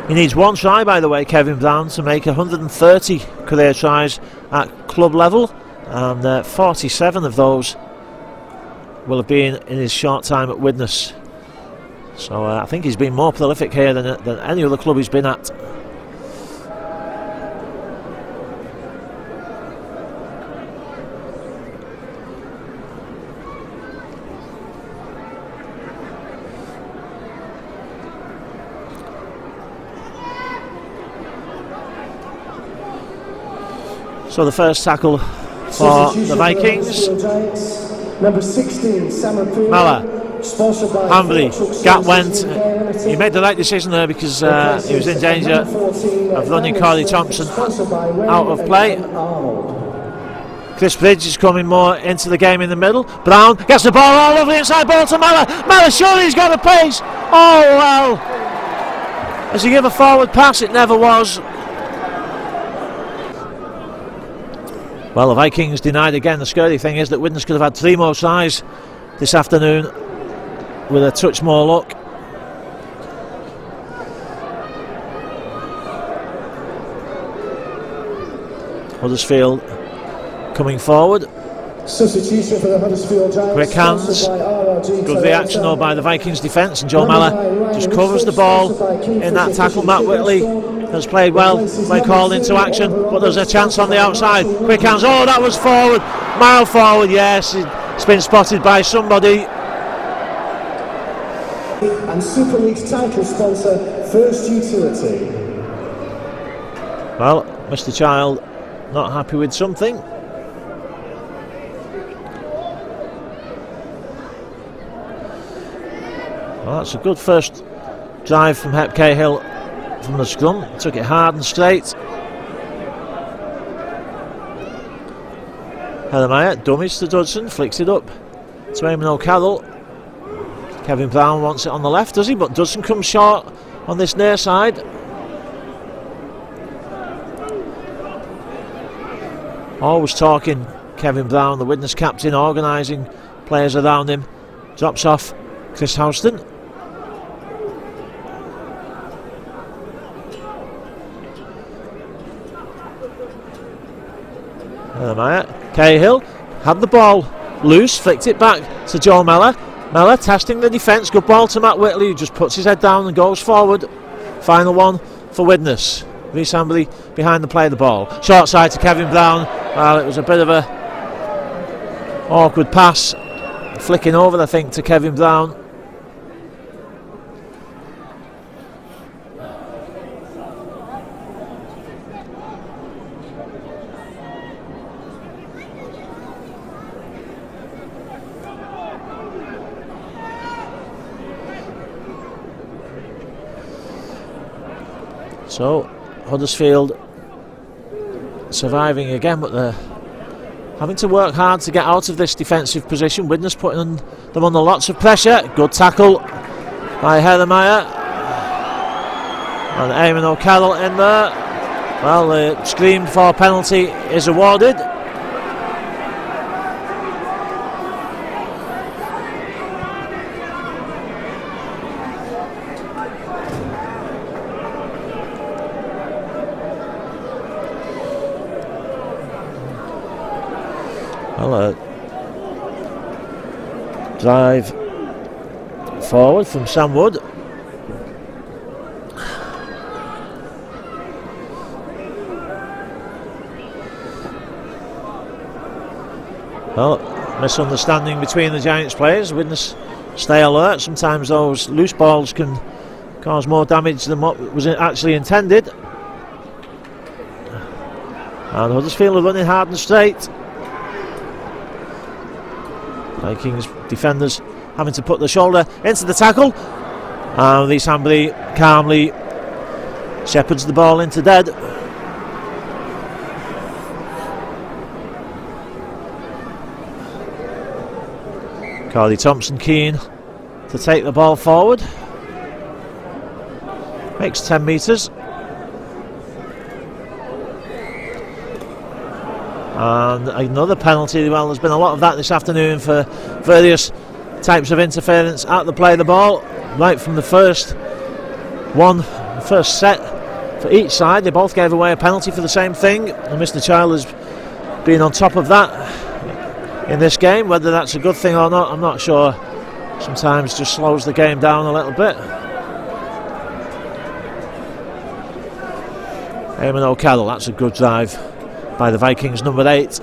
Speaker 1: He needs one try, by the way, Kevin Brown, to make 130 career tries at club level, and 47 of those will have been in his short time at Widnes. So I think he's been more prolific here than any other club he's been at. So the first tackle for the Vikings.
Speaker 2: Number 16,
Speaker 1: Mellor, Hambury, gap went. He made the right decision there, because he was in danger of running Corey Thompson out of play. Chris Bridge is coming more into the game in the middle. Brown gets the ball all over the inside, ball to Mellor. Mellor, surely he's got the pace. Oh well. As he give a forward pass, it never was. Well, the Vikings denied again. The scary thing is that Widnes could have had 3 more tries this afternoon with a touch more luck. Huddersfield coming forward.
Speaker 2: Substitution for the Huddersfield Giants.
Speaker 1: Quick hands. Good reaction though by the Vikings defence, and Joe Mellor just covers the ball in that tackle. Matt Whitley has played well when called into action, but there's a chance on the outside. Quick hands. Oh, that was forward. Mile forward, yes. It's been spotted by somebody.
Speaker 2: And Super League's title sponsor, First Utility.
Speaker 1: Well, Mr. Child not happy with something. Well, that's a good first drive from Hep Cahill from the scrum. Took it hard and straight. Heremiah dummies to Dodson, flicks it up to Eamon O'Carroll. Kevin Brown wants it on the left, does he? But Dodson comes short on this near side. Always talking, Kevin Brown, the Widnes captain, organising players around him. Drops off Chris Houston. Cahill had the ball loose, flicked it back to Joe Mellor. Mellor testing the defence. Good ball to Matt Whitley, who just puts his head down and goes forward. Final one for Widnes. Reece Hambury behind the play of the ball. Short side to Kevin Brown. Well, it was a bit of a awkward pass, flicking over, I think, to Kevin Brown. So Huddersfield surviving again, but they're having to work hard to get out of this defensive position. Widnes putting them under lots of pressure. Good tackle by Heathermeyer. And Eamon O'Carroll in there. Well, the screamed for penalty is awarded. Well, drive forward from Sam Wood. Well, misunderstanding between the Giants players. Widnes stay alert. Sometimes those loose balls can cause more damage than what was actually intended. And Huddersfield are running hard and straight. Vikings defenders having to put the shoulder into the tackle. And Lee Sambury calmly shepherds the ball into dead. Corey Thompson keen to take the ball forward. Makes 10 metres. And another penalty. Well, there's been a lot of that this afternoon for various types of interference at the play of the ball. Right from the first set for each side. They both gave away a penalty for the same thing. And Mr. Child has been on top of that in this game. Whether that's a good thing or not, I'm not sure. Sometimes just slows the game down a little bit. Eamon O'Carroll, that's a good drive by the Vikings, number 8.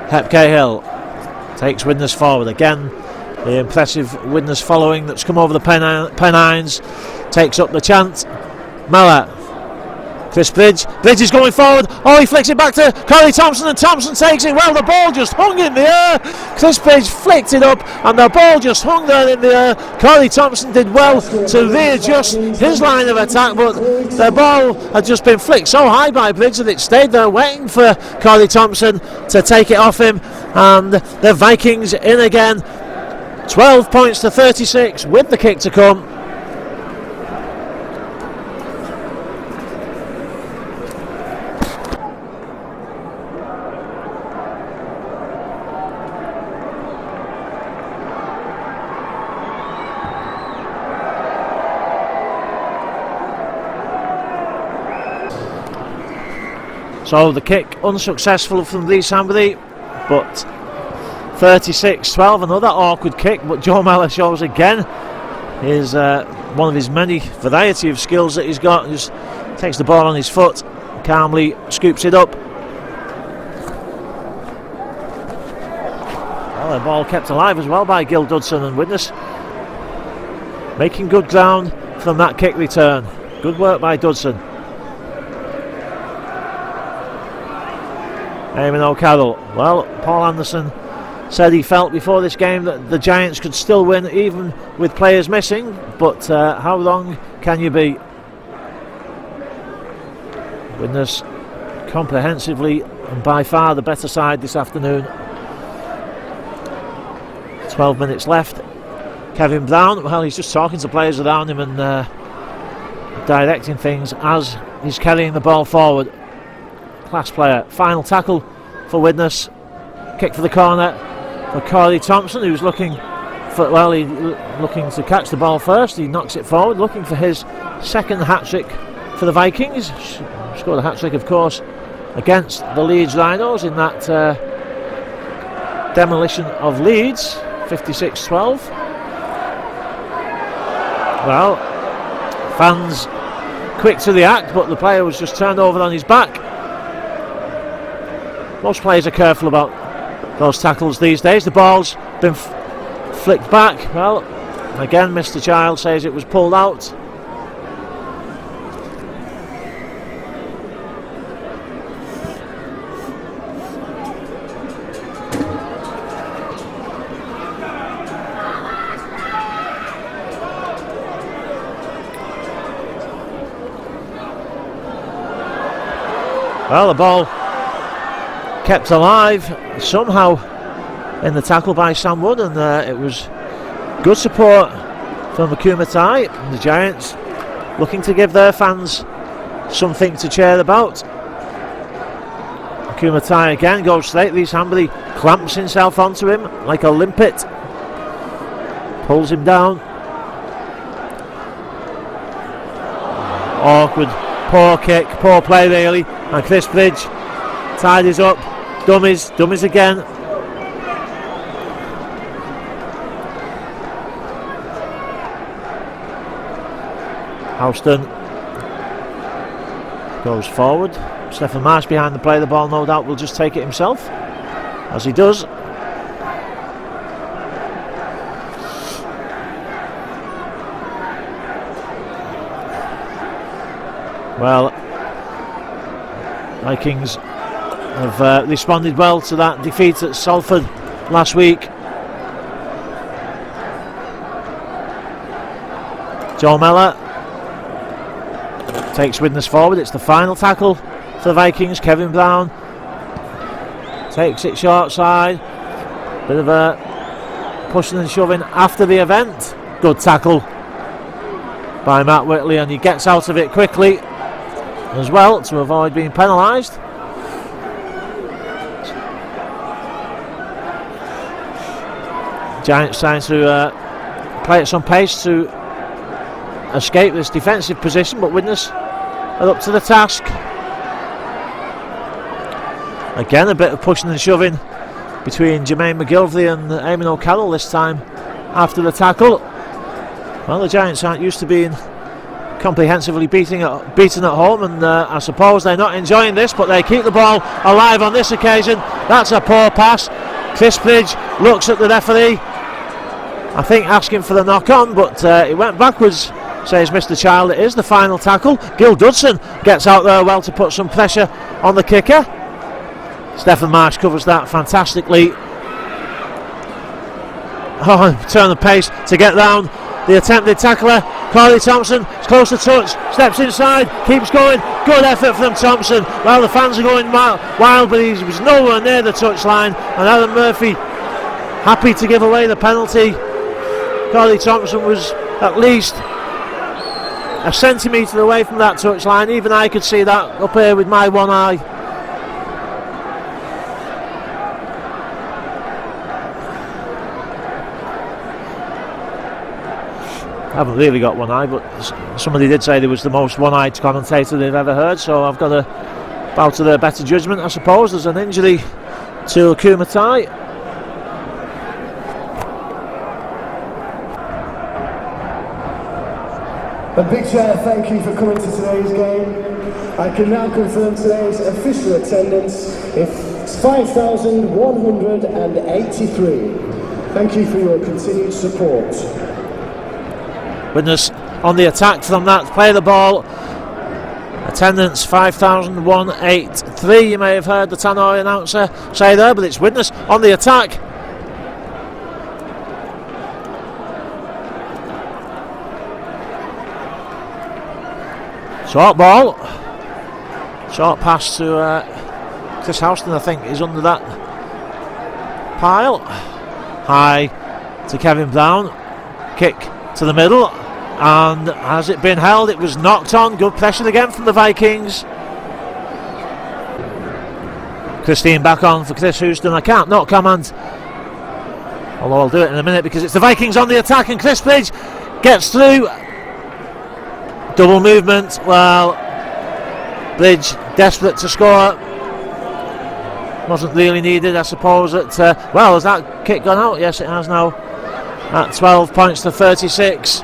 Speaker 1: Hep Cahill takes Widnes forward again. The impressive Widnes following that's come over the Pennines takes up the chant. Miller, Chris Bridge is going forward. Oh, he flicks it back to Corey Thompson, and Thompson takes it. Well, the ball just hung in the air. Chris Bridge flicked it up, and the ball just hung there in the air. Corey Thompson did well to readjust his line of attack, but the ball had just been flicked so high by Bridge that it stayed there waiting for Corey Thompson to take it off him. And the Vikings in again. 12 points to 36 with the kick to come. So the kick unsuccessful from Lee Sambury, but 36-12, another awkward kick, but Joe Mellor shows again his one of his many variety of skills that he's got. Just takes the ball on his foot, calmly scoops it up. Well, the ball kept alive as well by Gil Dudson, and Widnes making good ground from that kick return. Good work by Dudson. Eamon O'Carroll. Well, Paul Anderson said he felt before this game that the Giants could still win even with players missing, but how wrong can you be? Widnes comprehensively and by far the better side this afternoon. 12 minutes left. Kevin Brown, well, he's just talking to players around him and directing things as he's carrying the ball forward. Class player. Final tackle for Widnes. Kick for the corner for Corey Thompson, who's looking to catch the ball first. He knocks it forward, looking for his second hat-trick for the Vikings. Scored a hat-trick, of course, against the Leeds Rhinos in that demolition of Leeds, 56-12. Well, fans quick to the act, but the player was just turned over on his back. Most players are careful about those tackles these days. The ball's been flicked back. Well, again, Mr. Child says it was pulled out. Well, the ball kept alive somehow in the tackle by Sam Wood, and it was good support from Makumatai. The Giants looking to give their fans something to cheer about. Makumatai again goes straight. Lee Sambury clamps himself onto him like a limpet, pulls him down. Awkward, poor kick, poor play really, and Chris Bridge tidies up. Dummies again. Houston goes forward. Stephen Marsh behind the play. The ball, no doubt, will just take it himself, as he does. Well, Vikings have responded well to that defeat at Salford last week. Joe Mellor takes Widnes forward. It's the final tackle for the Vikings. Kevin Brown takes it short side. Bit of a pushing and shoving after the event. Good tackle by Matt Whitley, and he gets out of it quickly as well to avoid being penalised. Giants trying to play at some pace to escape this defensive position, but Widnes are up to the task. Again, a bit of pushing and shoving between Jermaine McGilvray and Eamon O'Carroll this time after the tackle. Well, the Giants aren't used to being comprehensively beaten at home, and I suppose they're not enjoying this, but they keep the ball alive on this occasion. That's a poor pass. Chris Bridge looks at the referee, I think asking for the knock on, but it went backwards, says Mr. Child. It is the final tackle. Gil Dudson gets out there well to put some pressure on the kicker. Stephen Marsh covers that fantastically. Oh, turn the pace to get round the attempted tackler. Corey Thompson is close to touch, steps inside, keeps going. Good effort from Thompson. Well, the fans are going wild, but he was nowhere near the touchline, and Alan Murphy happy to give away the penalty. Corey Thompson was at least a centimetre away from that touchline. Even I could see that up here with my one eye. I haven't really got one eye, but somebody did say there was the most one-eyed commentator they've ever heard, so I've got to bow to their better judgment, I suppose. There's an injury to Kumatai.
Speaker 2: A big thank you for coming to today's game. I can now confirm today's official attendance is 5,183. Thank you for your continued support.
Speaker 1: Widnes on the attack from that. Play the ball. Attendance 5,183. You may have heard the Tannoy announcer say there, but it's Widnes on the attack. Short ball. Short pass to Chris Houston, I think, is under that pile. High to Kevin Brown. Kick to the middle, and has it been held? It was knocked on. Good pressure again from the Vikings. Christine back on for Chris Houston. I can't not comment, although I'll do it in a minute because it's the Vikings on the attack, and Chris Bridge gets through. Double movement. Well, Bridge desperate to score. Wasn't really needed, I suppose. Well, has that kick gone out? Yes, it has now. At 12 points to 36.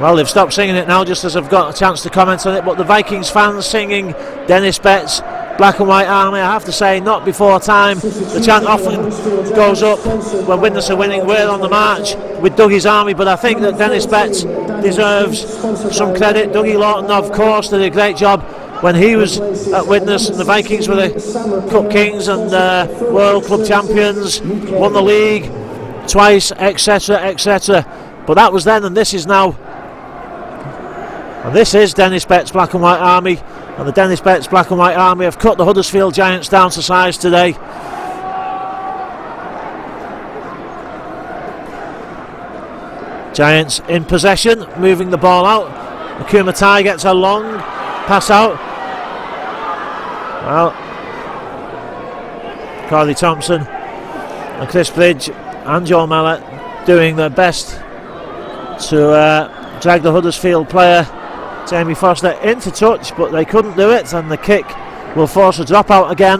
Speaker 1: Well, they've stopped singing it now just as I've got a chance to comment on it, but the Vikings fans singing Dennis Betts' Black and White Army, I have to say, not before time. The chant often goes up when Widnes are winning. We're on the march with Dougie's Army, but I think that Dennis Betts deserves some credit. Dougie Lawton, of course, did a great job when he was at Widnes, and the Vikings were the Cup Kings and World Club Champions, won the league twice, etc, etc. But that was then, and this is now. And this is Dennis Betts' Black and White Army. And the Dennis Betts Black and White Army have cut the Huddersfield Giants down to size today. Giants in possession, moving the ball out. Akumatai gets a long pass out. Well, Carly Thompson and Chris Bridge and Joe Mellor doing their best to drag the Huddersfield player Jamie Foster into touch, but they couldn't do it, and the kick will force a drop out again.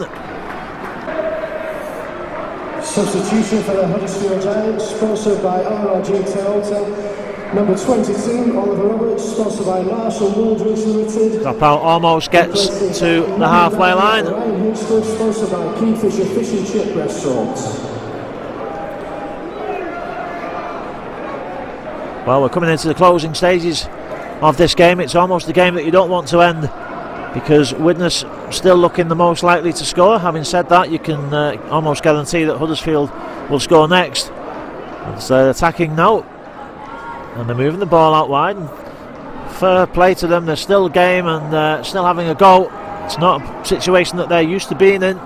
Speaker 2: Substitution for the Huddersfield Giants, sponsored by RRG Toyota. Number 22, Oliver Roberts, sponsored by Marshall Wooldridge Limited.
Speaker 1: Drop out almost gets to the halfway line.
Speaker 2: Ryan Houston, sponsored by Kingfisher Fish and Chip Restaurant.
Speaker 1: Well, we're coming into the closing stages of this game. It's almost the game that you don't want to end, because Widnes still looking the most likely to score. Having said that, you can almost guarantee that Huddersfield will score next. It's attacking now, and they're moving the ball out wide. And fair play to them, they're still game and still having a go. It's not a situation that they're used to being in.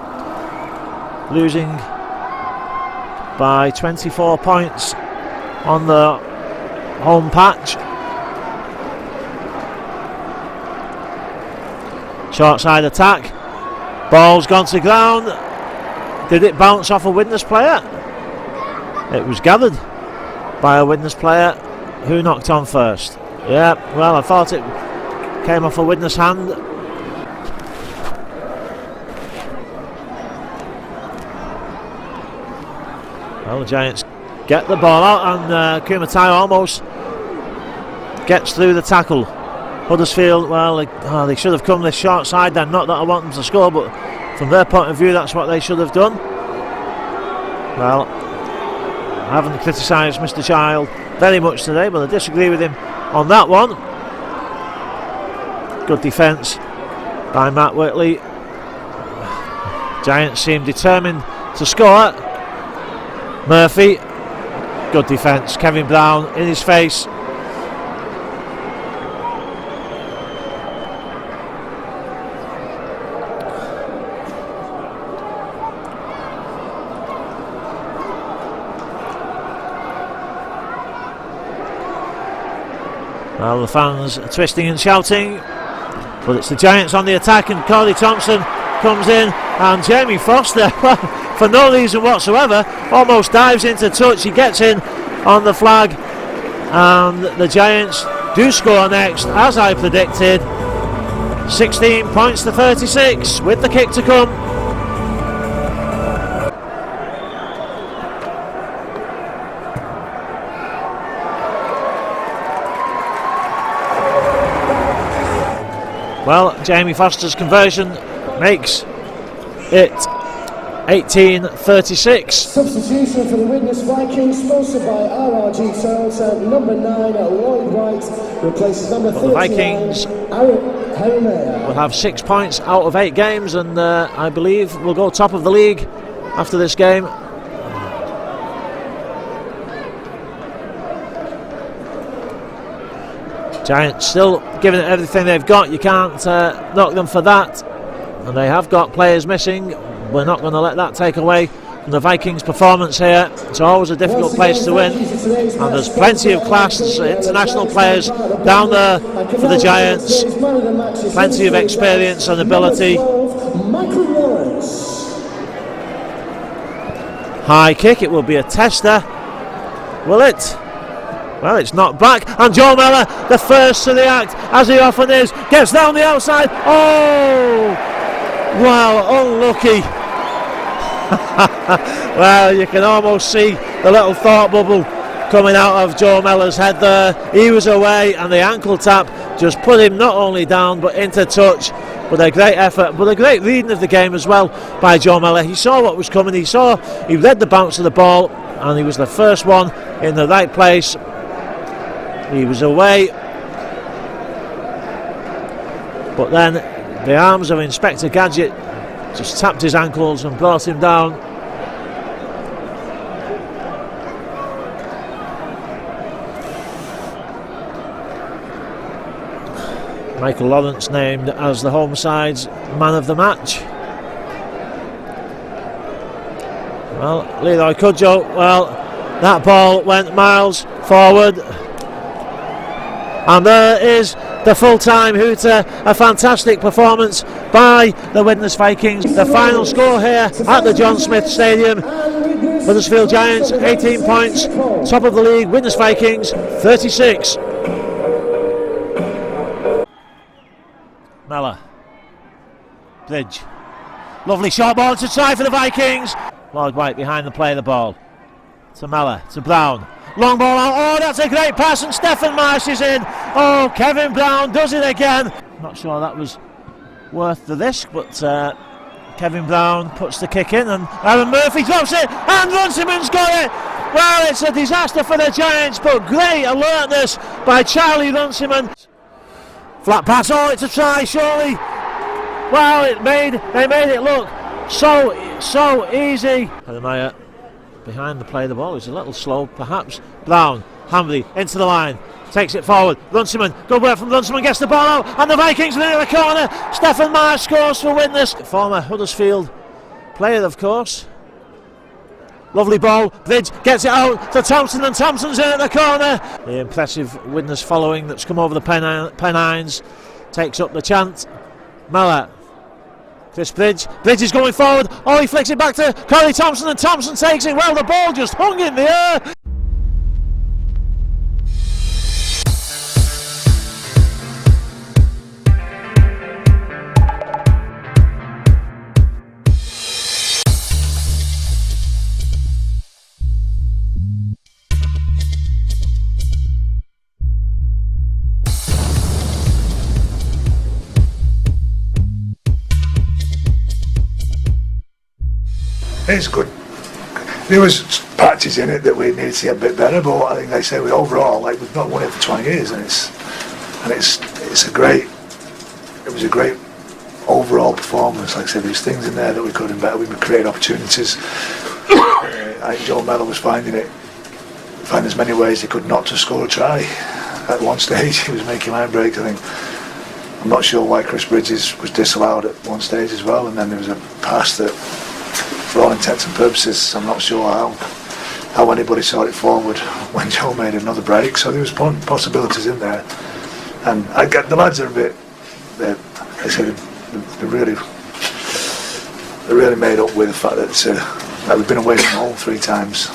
Speaker 1: Losing by 24 points on the home patch. Short side attack, ball's gone to ground. Did it bounce off a Widnes player? It was gathered by a Widnes player. Who knocked on first? Yeah, well, I thought it came off a Widnes hand. Well, the Giants get the ball out, and Kumatai almost gets through the tackle. Huddersfield, well, they should have come this short side then. Not that I want them to score, but from their point of view, that's what they should have done. Well, I haven't criticised Mr. Child very much today, but I disagree with him on that one. Good defence by Matt Whitley. Giants seem determined to score. Murphy, good defence. Kevin Brown in his face. Well, the fans are twisting and shouting, but it's the Giants on the attack, and Corey Thompson comes in, and Jamie Foster, for no reason whatsoever, almost dives into touch. He gets in on the flag, and the Giants do score next, as I predicted. 16 points to 36 with the kick to come. Well, Jamie Foster's conversion makes it 18-36.
Speaker 2: Substitution for the Widnes Vikings, sponsored by RRG Toyota. Number 9, Lloyd White, replaces number 39,
Speaker 1: the Vikings will have 6 points out of 8 games, and I believe will go top of the league after this game. Giants still giving it everything they've got. You can't knock them for that, and they have got players missing. We're not going to let that take away from the Vikings' performance here. It's always a difficult place to win, and there's plenty of class, international players down there for the Giants. Plenty of experience and ability. High kick, it will be a tester. Will it? Well, it's knocked back, and Joe Mellor, the first to the act, as he often is, gets down the outside. Oh! Well, unlucky. Well, you can almost see the little thought bubble coming out of Joe Mellor's head there. He was away, and the ankle tap just put him not only down, but into touch. But a great effort, but a great reading of the game as well by Joe Mellor. He saw what was coming, he read the bounce of the ball, and he was the first one in the right place. He was away, but then the arms of Inspector Gadget just tapped his ankles and brought him down. Michael Lawrence named as the home side's man of the match. Well, Leroy Cudjoe, well, that ball went miles forward. And there is the full-time hooter, a fantastic performance by the Widnes Vikings. The final score here at the John Smith Stadium: Huddersfield Giants 18 points, top of the league. Widnes Vikings 36. Mellor, Bridge, lovely short ball to try for the Vikings. Lloyd White behind the play of the ball to Mellor, to Brown. Long ball out. Oh, that's a great pass, and Stephen Marsh is in. Oh, Kevin Brown does it again. Not sure that was worth the risk, but Kevin Brown puts the kick in, and Aaron Murphy drops it, and Runciman's got it. Well, it's a disaster for the Giants, but great alertness by Charlie Runciman. Flat pass. Oh, it's a try, surely. Well, they made it look so easy. Jeremiah behind the play of the ball. He's a little slow, perhaps. Brown, Hamby into the line, takes it forward. Runciman, good work from Runciman, gets the ball out, and the Vikings are in the corner. Stephen Marsh scores for Widnes. Former Huddersfield player, of course. Lovely ball. Bridge gets it out to Thompson, and Thompson's in at the corner. The impressive Widnes following that's come over the Pennines takes up the chant. Mellor, Chris Bridge is going forward. Oh, he flicks it back to Corey Thompson, and Thompson takes it. Well, the ball just hung in the air.
Speaker 3: It's good. There was patches in it that we needed to get a bit better, but I think they say we overall, we've not won it for 20 years, and it was a great overall performance. Like I said, there's things in there that we could have better. We create opportunities. I think Joe Mellor was finding as many ways he could not to score a try. At one stage, he was making line breaks. I'm not sure why Chris Bridges was disallowed at one stage as well, and then there was a pass that, for all intents and purposes, I'm not sure how anybody saw it forward when Joe made another break. So there was possibilities in there, and I get the lads are a bit. They say they really made up with the fact that we've been away from home 3 times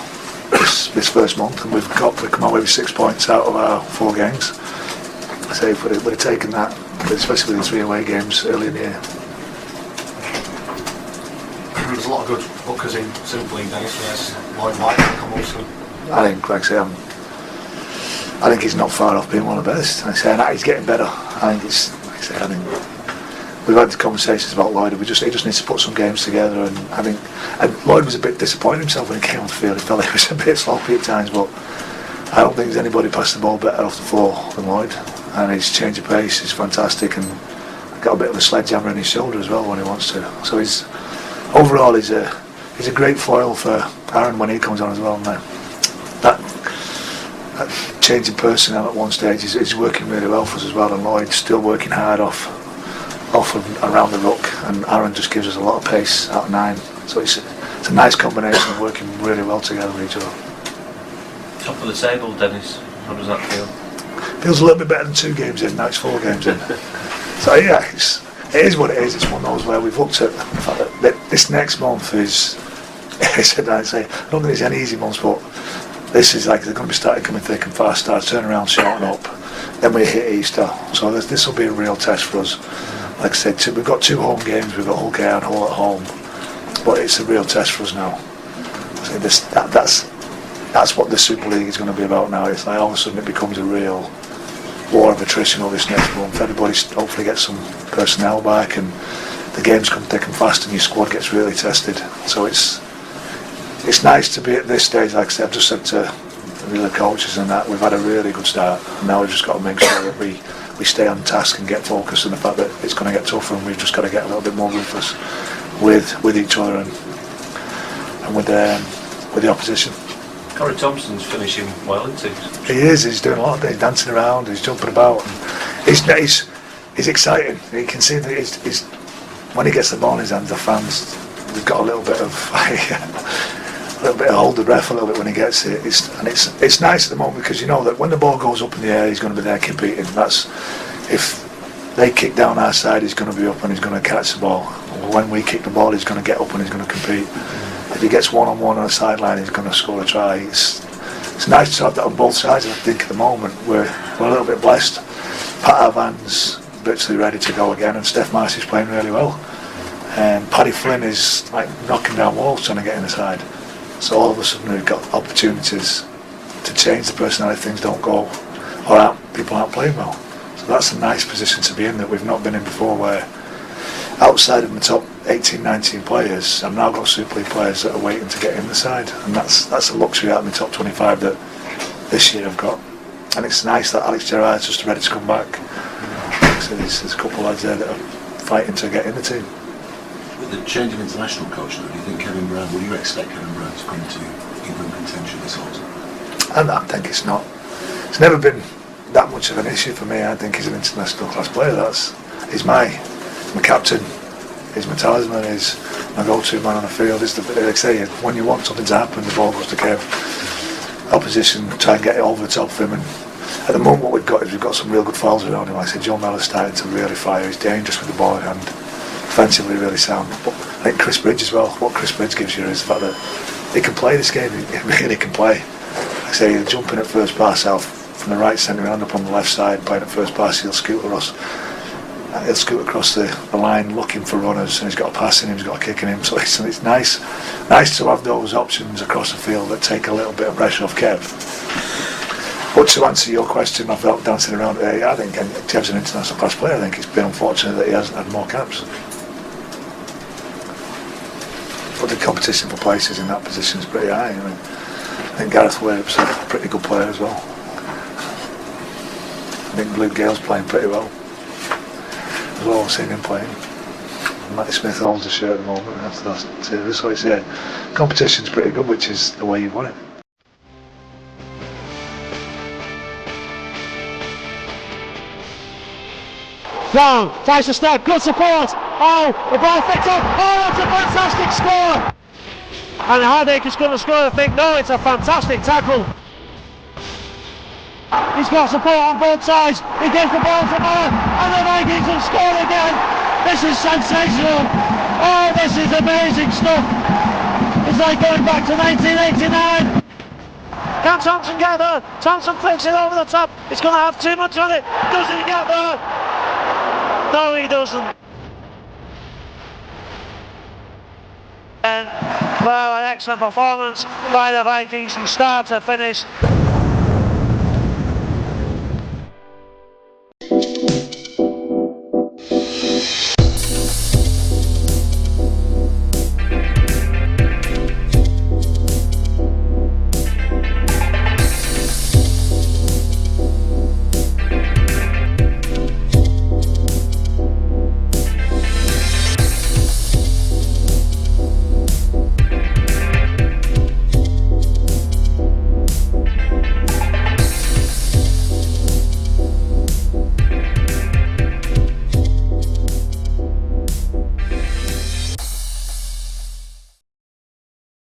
Speaker 3: this first month, and we've come away with 6 points out of our 4 games. I say if we'd have taken that, especially with the 3 away games early in the year.
Speaker 4: There's a lot of good hookers in Super League days. Yes, Lloyd White come also.
Speaker 3: I think, like I say, I think he's not far off being one of the best. Like I say, and he's getting better. I think we've had conversations about Lloyd. He just needs to put some games together, and Lloyd was a bit disappointed himself when he came on the field. He felt he was a bit sloppy at times, but I don't think there's anybody passed the ball better off the floor than Lloyd. And his change of pace is fantastic, and got a bit of a sledgehammer in his shoulder as well when he wants to. So overall, he's a great foil for Aaron when he comes on as well. Now, that change in personnel at one stage is working really well for us as well, and Lloyd's still working hard off and around the ruck, and Aaron just gives us a lot of pace out of 9. So it's a nice combination of working really well together with each other.
Speaker 5: Top of the table, Dennis. How does that feel?
Speaker 3: Feels a little bit better than 2 games in. Now it's 4 games in. So yeah, it is what it is. It's one of those where we've looked at the fact that this next month is. I don't think there's any easy months, but this is they're going to be starting coming thick and fast. Start turning around, shorten up. Then we hit Easter, so this will be a real test for us. Like I said, we've got 2 home games. We've got Hull and Hull at home, but it's a real test for us now. So that's what the Super League is going to be about now. It's all of a sudden it becomes a real war of attrition all this next month. Everybody hopefully gets some personnel back, and the games come thick and fast, and your squad gets really tested. So it's nice to be at this stage. Like I said, I've just said to the other coaches and that we've had a really good start. Now we've just got to make sure that we stay on task and get focused on the fact that it's going to get tougher, and we've just got to get a little bit more ruthless with each other and with the opposition.
Speaker 5: Corey Thompson's finishing well, isn't he?
Speaker 3: He is. He's doing a lot of things, dancing around, he's jumping about. And he's he's exciting. You can see that he's when he gets the ball in his hands, the fans, they've got a little bit of hold the breath a little bit when he gets it. It's nice at the moment because you know that when the ball goes up in the air, he's going to be there competing. That's if they kick down our side, he's going to be up and he's going to catch the ball. When we kick the ball, he's going to get up and he's going to compete. If he gets one-on-one on the sideline, he's going to score a try. It's nice to have that on both sides. I think at the moment we're a little bit blessed. Pat Van's virtually ready to go again, and Steph Marcy's playing really well. And Paddy Flynn is like knocking down walls trying to get in the side. So all of a sudden we've got opportunities to change the personality. Things don't go, or people aren't playing well. So that's a nice position to be in that we've not been in before, where outside of the top 18, 19 players, I've now got Super League players that are waiting to get in the side, and that's a luxury out in the top 25 that this year I've got. And it's nice that Alex Gerrard's just ready to come back. So there's a couple of lads there that are fighting to get in the team.
Speaker 6: With the change of international coach, do you think Kevin Brown, would you expect Kevin Brown to come to England contention this autumn?
Speaker 3: And I think it's never been that much of an issue for me. I think he's an international class player. He's my captain, he's my talisman, he's my go-to man on the field. Like I say, when you want something to happen, the ball goes to Kev. Opposition try and get it over the top of him, and at the moment what we've got is we've got some real good fouls around him. Like I said, Joe Mellor's starting to really fire. He's dangerous with the ball in hand, defensively really sound. But I think Chris Bridge as well, what Chris Bridge gives you is the fact that he can play this game. He really can play. Like I say, he'll jump in at first pass out from the right centre and up on the left side, playing at first pass, he'll scoot across the line looking for runners, and he's got a pass in him, he's got a kick in him, so it's nice to have those options across the field that take a little bit of pressure off Kev. But to answer your question, I felt dancing around today, I think Kev's an international class player. I think it's been unfortunate that he hasn't had more caps. But the competition for places in that position is pretty high. I think Gareth Wade's a pretty good player as well. I think Blue Gale's playing pretty well as well. I've seen him playing. Matty Smith holds the shirt at the moment. That's what it's competition's pretty good, which is the way you want it.
Speaker 1: Brown tries to step, good support. Oh, the ball flicked up. Oh, that's a fantastic score. And Hardick is going to score, I think. No, it's a fantastic tackle. He's got support on both sides. He gives the ball to Miller, and the Vikings have scored again. This is sensational. Oh, this is amazing stuff. It's like going back to 1989. Can Thompson get there? Thompson flicks it over the top. It's going to have too much on it. Does he get there? No, he doesn't. And well, an excellent performance by the Vikings from start to finish.